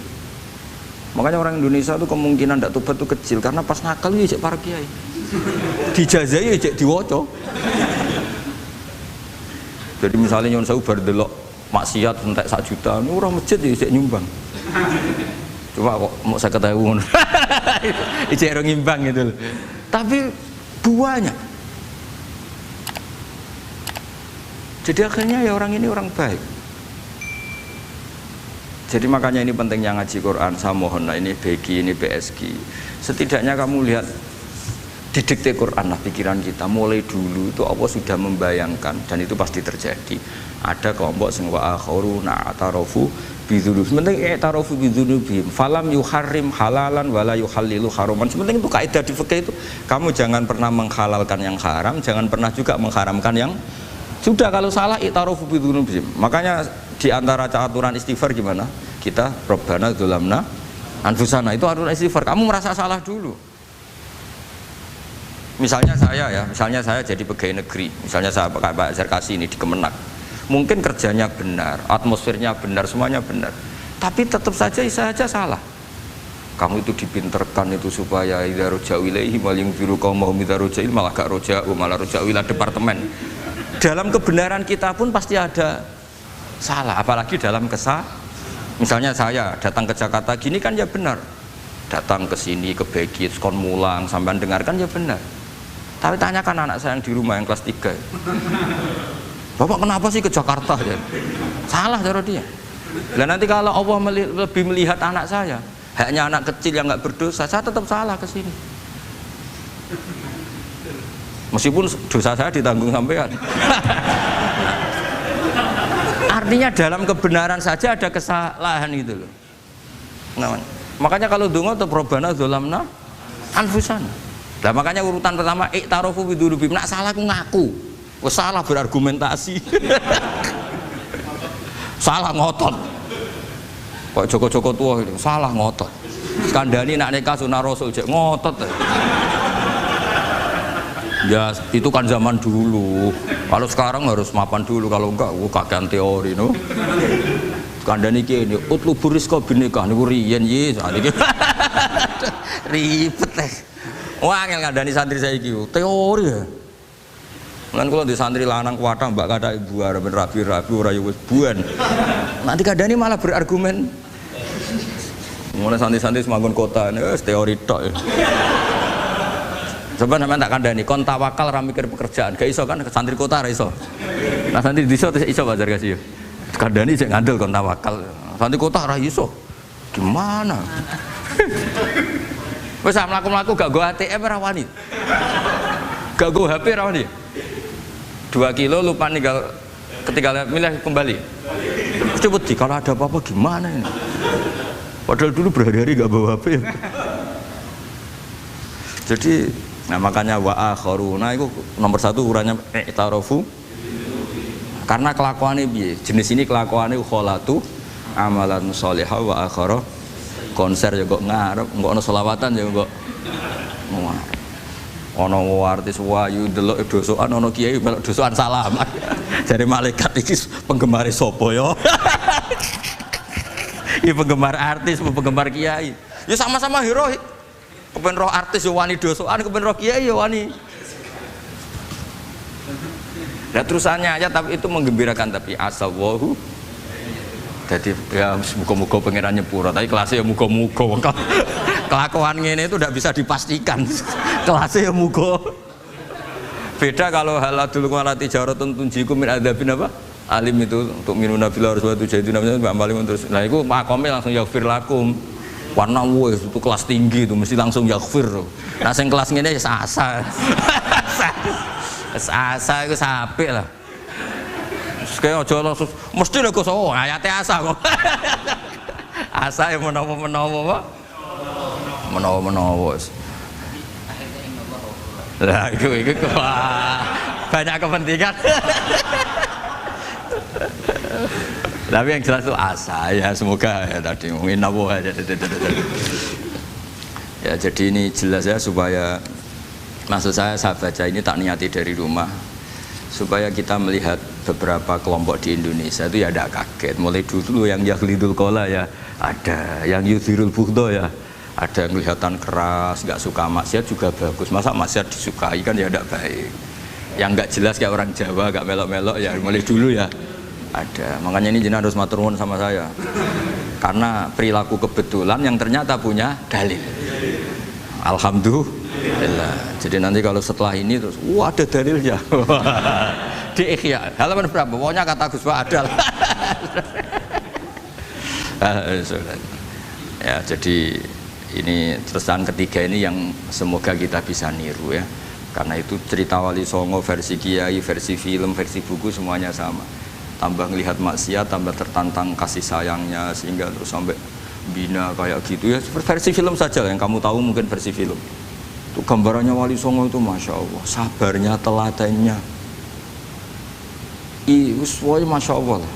Speaker 1: Makanya orang Indonesia itu kemungkinan tidak tobat itu kecil, karena pas nakal ya para kiai. Dijazai ya diwoco. Jadi misalnya nyon sewu bar delok maksiat entek 1 juta, ini orang masjid ya nyumbang. Coba kok mau 50.000 ijek ora ngimbang gitu loh. Tapi buahnya. Jadi akhirnya ya orang ini orang baik. Jadi makanya ini pentingnya ngaji Quran. Saya mohon lah, ini BG, ini PSG. Setidaknya kamu lihat didikte Quran lah pikiran kita. Mulai dulu itu Allah sudah membayangkan, dan itu pasti terjadi. Ada kelompok sing wa akharu na'tarafu bidzunub. Sementing i'tarafu bidzunubihim. Falam yuharrim halalan wala yuhallilu haraman. Sementing itu kaidah di fikih itu. Kamu jangan pernah menghalalkan yang haram, jangan pernah juga mengharamkan yang sudah. Kalau salah i'tarafu bidzunubihim. Makanya di antara aturan istighfar gimana? Kita Rabbana dzulamna anfusana, itu aturan istighfar. Kamu merasa salah dulu. Misalnya saya jadi pegawai negeri, misalnya saya Pak Zarkasi ini di Kemenak, mungkin kerjanya benar, atmosfernya benar, semuanya benar, tapi tetap saja saya aja salah. Kamu itu dipinterkan itu supaya idza roja'u ilaihi maling biru qaumahum idza roja'il malah gak roja'u, malah roja'u ila departemen. Dalam kebenaran kita pun pasti ada salah, apalagi dalam misalnya saya datang ke Jakarta gini kan ya benar, datang ke sini ke Begit kon mulang sampai dengarkan ya benar. Tapi tanyakan anak saya yang di rumah yang kelas 3, Bapak kenapa sih ke Jakarta ya? Salah cara dia. Dan nanti kalau Allah lebih melihat anak saya, hanya anak kecil yang nggak berdosa, saya tetap salah ke sini. Meskipun dosa saya ditanggung sampean. Artinya dalam kebenaran saja ada kesalahan itu loh. namanya. Makanya kalau donga tuh Rabbana dzalamna anfusana. Nah makanya urutan pertama i'tarofu bidzunubihim. Nak salah aku ngaku. Wes salah berargumentasi. Salah ngotot. Kok Joko-Joko tua itu salah ngotot. Skandani nak nikah sunah Rasul cek ngotot. Ya itu kan zaman dulu. Kalau sekarang harus mapan dulu, kalau enggak kakean teori no. Kandani kene utlubu rizqa binikah niku riyen ye sakniki. Ribet teh. Wah angel kandani santri saiki teori ya. Lan kula di santri lanang kuwatah mbak kata ibu arep rabi-rabi ora yo wis buan. Nanti kandani malah berargumen. Mulai santri-santri semanggon kota wis teori tok. Coba sampean tak kandhani kon tawakal ra mikir pekerjaan, gak iso kan santri kota ra iso. Nah santri desa iso Bajar kasih. Kandhani sik ngandel kon tawakal. Santri kota ra iso. Gimana? Wis mlaku-mlaku gak go ATM ra wani. Gak go HP ra wani. 2 kilo lupa ninggal ketinggalan milih kembali. Coba di kalau ada apa-apa gimana ini? Padahal dulu berhari-hari gak bawa HP. Jadi nah makanya wa akharuna itu nomor 1 ukurannya i'tarofu karena kelakuannya piye jenis ini kelakuannya kholatu amalan sholihah wa akhara konser ya kok ngarep engko ana selawatan ya kok ngarep ana artis wayu delok dosokan ana kiai melok dosokan salaman jare malaikat iki penggemar sapa ya iki penggemar artis penggemar kiai ya sama-sama heroik. Kepen roh artis yo wani dosokan, kepen roh kiai yo wani. Nah terusannya aja tapi itu menggembirakan tapi asawahu. Jadi ya muga-muga pangeran nyepuro, tapi kelasnya ya muga-muga. Kelakuan ngene itu tidak bisa dipastikan. Kelasnya ya muga. Beda kalau haladul walati jaratun tunjikum min adzabin apa? Alim itu untuk minuna fil harus watu jadi namanya alim terus. Nah itu makome langsung yaghfir lakum. Warna wes itu kelas tinggi itu mesti langsung yaghfir. Nah sing kelas ngene ya asa. Asa iku sapik lah. Sekaya aja langsung mesti lho kok ayate asa kok. Asa ya menawa-menawa. Menawa-menawa. Lah itu banyak kepentingan. Tapi yang jelas itu asa ya semoga ya tadi mungkin nabuh aja ya jadi ini jelas ya supaya maksud saya baca ini tak niati dari rumah supaya kita melihat beberapa kelompok di Indonesia itu ya tidak kaget mulai dulu yang yakhlidul qola ya ada yang yudhirul bughdo ya ada yang kelihatan keras nggak suka maksiat juga bagus masa maksiat disukai kan ya tidak baik yang nggak jelas kayak orang Jawa nggak melok-melok ya mulai dulu ya ada, makanya ini jenengan harus matur nuwun sama saya karena perilaku kebetulan yang ternyata punya dalil. Alhamdulillah. Jadi nanti kalau setelah ini terus wah ada dalilnya. Di Ikhya halaman berapa? Pokoknya kata Gus Pak ada. Ya jadi ini terusan ketiga ini yang semoga kita bisa niru ya karena itu cerita Wali Songo versi kiai, versi film, versi buku semuanya sama. Tambah ngelihat maksiat, tambah tertantang kasih sayangnya sehingga terus sampai bina kayak gitu ya versi film saja yang kamu tahu mungkin versi film itu gambarannya Wali Songo itu Masya Allah sabarnya telatennya semuanya Masya Allah lah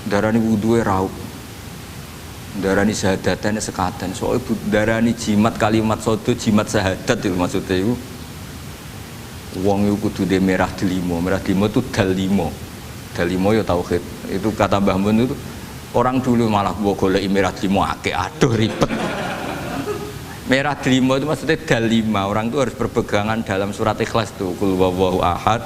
Speaker 1: darani wudhunya raup darani syahadatnya sekaten soalnya darani jimat kalimat sodo jimat syahadat itu maksudnya itu wong itu kudu de merah delimo itu dalimo dalimo ya tauhid itu kata Mbah Mun itu orang dulu malah bawa golek merah delimo akeh aduh ribet merah delimo itu maksudnya dalima orang itu harus berpegangan dalam surat Ikhlas tuh kul huwallahu ahad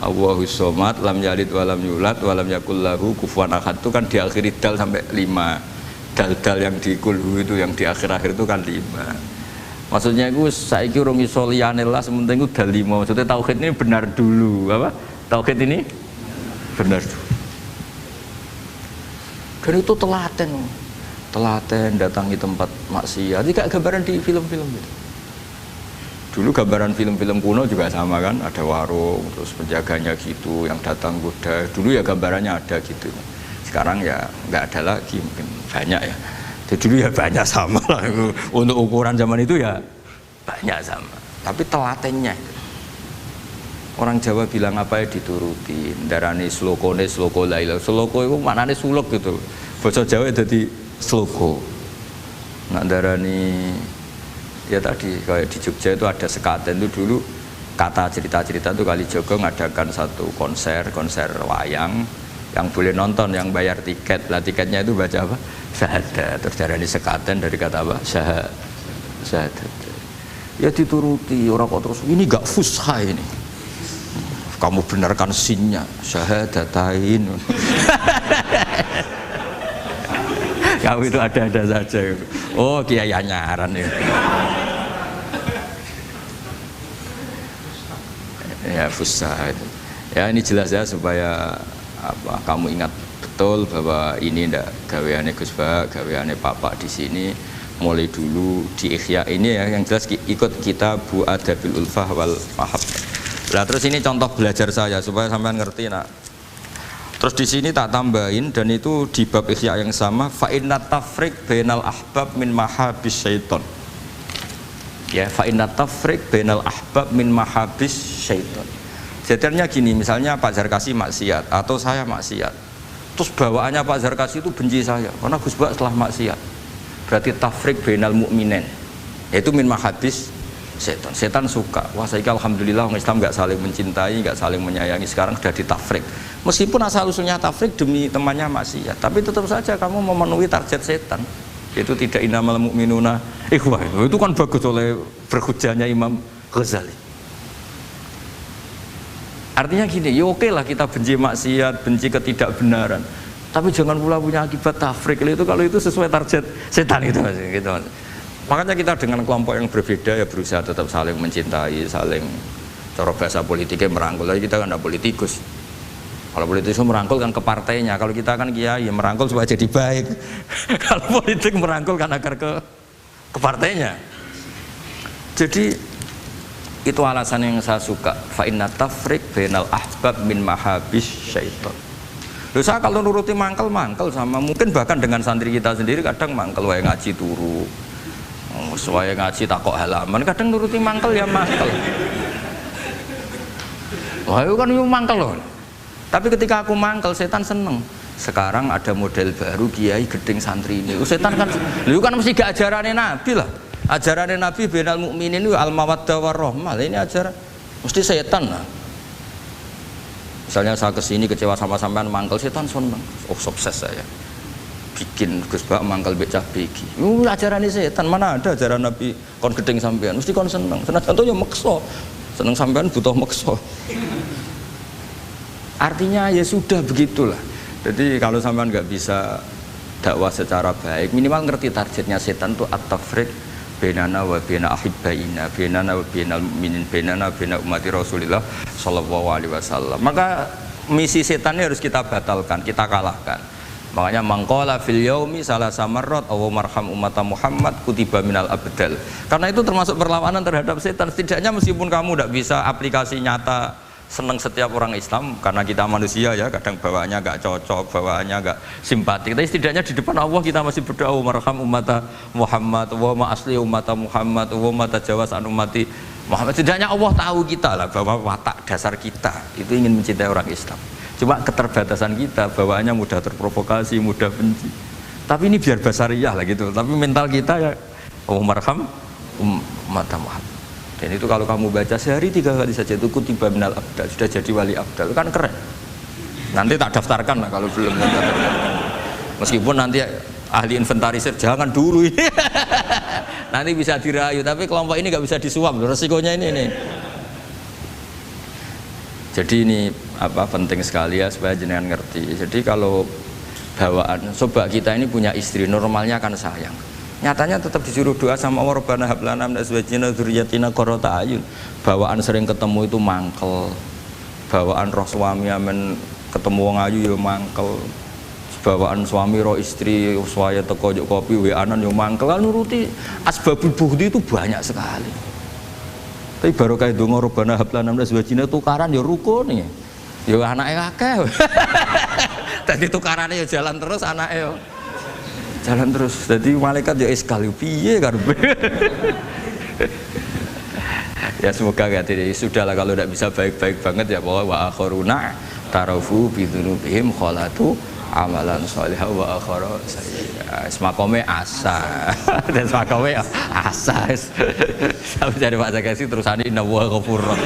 Speaker 1: Allahus somad lam yalid walam yulad walam yakul lahu kufuwan ahad itu kan diakhiri dal sampai 5 dal-dal yang di kulhu itu yang di akhir-akhir itu kan 5 maksudnya itu saiki urung iso liyane lah sementing itu dalima maksudnya tauhid ini benar dulu apa tauhid ini benar dan itu telaten datangi tempat maksiat ini kayak gambaran di film-film gitu. Dulu gambaran film-film kuno juga sama kan ada warung terus penjaganya gitu yang datang goda dulu ya gambarannya ada gitu sekarang ya nggak ada lagi mungkin banyak ya Jadi dulu ya banyak sama lah, untuk ukuran zaman itu ya banyak sama. Tapi telatennya itu. Orang Jawa bilang apa ya dituruti. Darani sloko laila. Sloko itu maknanya suluk gitu. Bahasa Jawa jadi sloko. Nah darani ya tadi kayak di Jogja itu ada sekaten itu dulu kata cerita-cerita itu Kalijogo ngadakan satu konser wayang yang boleh nonton, yang bayar tiket. Lah tiketnya itu baca apa? Syahadat. Terus darani sekaten dari kata apa? Syahadat. Ya dituruti orang kok terus ini gak fusha ini. Kamu benarkan sinnya syahadatain. Kamu itu ada saja. Oh kiai nyaran ya. Ya fusha itu. Ya ini jelas ya supaya apa kamu ingat betul bahwa ini ndak gaweane Gus Ba, gaweane Bapak di sini mulai dulu di Ikhya ini ya yang jelas ikut Kitabu Adabil Ulfah wal Mahabbah. Nah terus ini contoh belajar saya supaya sampean ngerti nak. Terus di sini tak tambahin dan itu di bab Ihya yang sama fa inna tafriq bainal ahbab min mahabis syaiton. Ya fa inna tafriq bainal ahbab min mahabis syaiton. Jadinya gini, misalnya Pak Zarkasi maksiat atau saya maksiat. Terus bawaannya Pak Zarkasi itu benci saya karena Gus Bak setelah maksiat. Berarti tafriq bainal mukminin. Yaitu min mahabis setan suka. Wah saya alhamdulillah orang Islam nggak saling mencintai, nggak saling menyayangi, sekarang sudah ditafrik. Meskipun asal usulnya tafrik demi temannya maksiat, tapi tetap saja kamu memenuhi target setan, yaitu tidak innamal mu'minuna ikhwah. Itu kan bagus oleh berhujahnya Imam Ghazali. Artinya gini, ya oke lah kita benci maksiat, benci ketidakbenaran, tapi jangan pula punya akibat tafrik. Itu kalau itu sesuai target setan itu gitu. Makanya kita dengan kelompok yang berbeda ya berusaha tetap saling mencintai, saling cara bahasa politiknya merangkul. Tapi kita kan tidak politikus. Kalau politikus merangkul kan ke partainya, kalau kita kan kiai merangkul supaya jadi baik. Kalau politik merangkul kan agar ke partainya. Jadi itu alasan yang saya suka. Fa inna tafriq bainal ahbab min mahabis syaiton. Loh saya kalau nuruti mangkel sama mungkin bahkan dengan santri kita sendiri kadang mangkel wae ngaji turu. Sesuai ngaji takok halaman kadang nuruti mangkel ya mangkel. Wah itu kan itu mangkel loh. Tapi ketika aku mangkel setan seneng. Sekarang ada model baru kiai gedeng santri ini. Setan kan, lu kan mesti gak ajarannya Nabi lah. Ajarannya Nabi bainal mukminin itu al mawaddah warahmah. Ini ajaran mesti setan lah. Misalnya saya kesini kecewa sama sampean mangkel setan seneng. Oh sukses saya. Bikin Gus Bak mangkal becah begi. Ajaran setan, mana ada ajaran Nabi kon gedeng sampean, mesti kon seneng. Senajan ya meksa. Seneng sampean butuh meksa. Artinya ya sudah begitulah. Jadi kalau sampean nggak bisa dakwah secara baik, minimal ngerti targetnya setan itu at-tafriq bainana wa baina ahibbaina, bainana wa bainal mu'minin, bainana wa baina ummati Rasulillah sallallahu alaihi wasallam. Maka misi setan ini harus kita batalkan, kita kalahkan. Makanya mangkola fil yaumi salah samarot aw marham umat Muhammad kutiba minal abdal. Karena itu termasuk perlawanan terhadap setan. Setidaknya meskipun kamu tidak bisa aplikasi nyata senang setiap orang Islam karena kita manusia ya, kadang bawaannya nggak cocok, bawaannya nggak simpatik. Tapi setidaknya di depan Allah kita masih berdoa marham umat Muhammad, wa ma asli umat Muhammad, wa ma tajawaz an ummati Muhammad. Setidaknya Allah tahu kita lah bahwa watak dasar kita itu ingin mencintai orang Islam. Cuma keterbatasan kita bawaannya mudah terprovokasi, mudah benci. Tapi ini biar basariyah lah gitu. Tapi mental kita ya marham umat Muhammad. Dan itu kalau kamu baca sehari 3 kali saja itu kutiba minal abdal, sudah jadi wali abdal, kan keren. Nanti tak daftarkan lah kalau belum. Meskipun nanti ahli inventarisir jangan dulu ini. Nanti bisa dirayu, tapi kelompok ini nggak bisa disuap. Resikonya ini nih. Jadi ini apa penting sekali ya supaya jenengan ngerti. Jadi kalau bawaan, coba kita ini punya istri, normalnya kan sayang. Nyatanya tetap disuruh doa sama Allah, Rabbana hab lana min azwajina dzurriyyatina qurrata a'yun. Bawaan sering ketemu itu mangkel. Bawaan roh suami amen ketemu wong ayu ya mangkel. Bawaan suami roh istri suaya teko njuk kopi weanan ya mangkel. Kan nuruti asbabul bughdi itu banyak sekali. Tapi baru kayak donga Rabbana hab lana min azwajina tukaran ya rukun nih. Ya anake akeh. Dadi tukarane ya jalan terus anake yo. jalan terus. Jadi malaikat ya sekali piye karepe. Ya semoga gak jadi sudahlah kalau tidak bisa baik-baik banget ya bahwa wa akharuna tarafu bidzunubihim khalatu amalan sholihah wa akhara sayyi'ah. Semakome asa. Dan semakome asa. Sampai dari Pak Zakasi terusane inna wa ghafurur.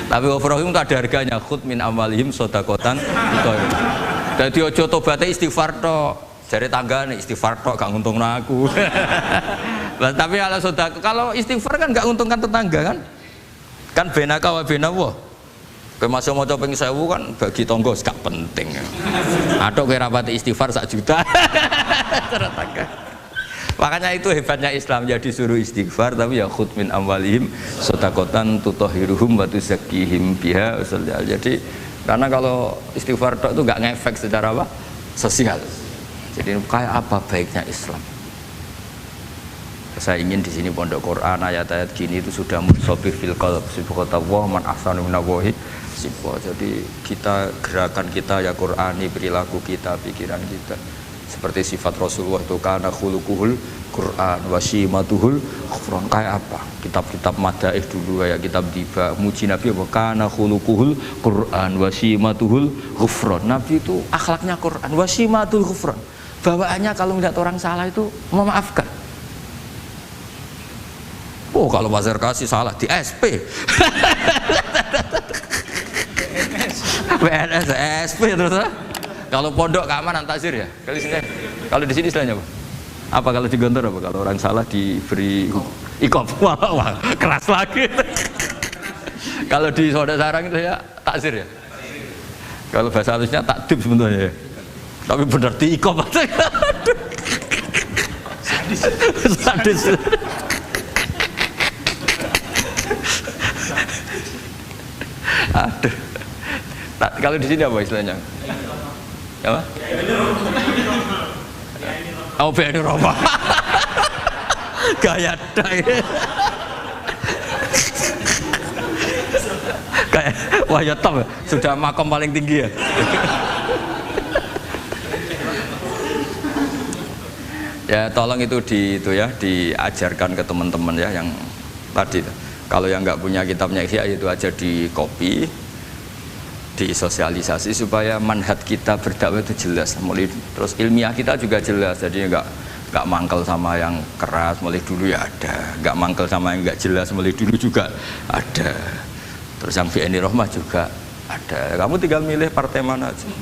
Speaker 1: Tapi ghafurur itu ada harganya khud min amalihim shadaqatan gitu. Dadi aja tobaté istighfar tok. Jare tanggane istighfar tok gak nguntungno aku. Tapi kalau sudah, kalau istighfar kan nggak untungkan tetangga kan? Kan benaka wa benawah. Kowe masuk maca ping 1000 kan bagi tonggo gak penting. Atok kowe rapati istighfar 1 juta. Tetangga. Makanya itu hebatnya Islam, ya disuruh istighfar tapi ya khud min amwalihim shadaqatan tutahhiruhum wa tuzakkihim biha. Jadi karena kalau istighfar tok itu nggak ngefek secara apa? Sosial. Jadi kayak apa baiknya Islam? Saya ingin di sini pondok Quran ayat-ayat gini itu sudah musobih fil qalb subhanallah man ahsanu minallahi sibwa. Jadi kita gerakan kita ya Qurani, perilaku kita, pikiran kita seperti sifat Rasulullah itu kana khuluquhul Quran wasimatuhul Quran. Kayak apa? Kitab-kitab madaih dulu ya, kitab diba muji Nabi apa kana khuluquhul Quran wasimatuhul ghufran. Nabi itu akhlaknya Quran wasimatul ghufran. Bawaannya kalau melihat orang salah itu memaafkan. Oh kalau Mas Kasih salah di SP. PNS SP terus. Kalau pondok keamanan takzir ya. Kalau di sini istilahnya apa? Apa kalau di Gontor apa? Kalau orang salah diberi ikop. Wah, keras lagi. Kalau di Soda Sarang itu ya takzir ya. Kalau bahasa halusnya takdib sebetulnya ya. Tapi benar di ikop. Sadis. Aduh. Kalau di sini apa istilahnya? Apa? Oh, BNI Roma. Gaya dai. Kayak wah ya top, sudah makom paling tinggi ya. Ya tolong itu diajarkan ke teman-teman ya yang tadi. Kalau yang nggak punya kitabnya Ihya itu aja di copy, disosialisasi supaya manhaj kita berdakwah itu jelas. Mulai terus ilmiah kita juga jelas, jadi nggak mangkel sama yang keras mulai dulu ya ada, nggak mangkel sama yang nggak jelas mulai dulu juga ada. Terus yang BNI Rahmah juga ada. Kamu tinggal milih partai mana aja.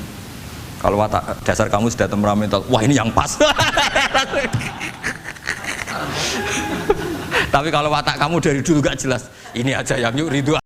Speaker 1: Kalau watak dasar kamu sudah temperamental, wah ini yang pas. Tapi kalau watak kamu dari dulu gak jelas, ini aja yang yuk Ridwan.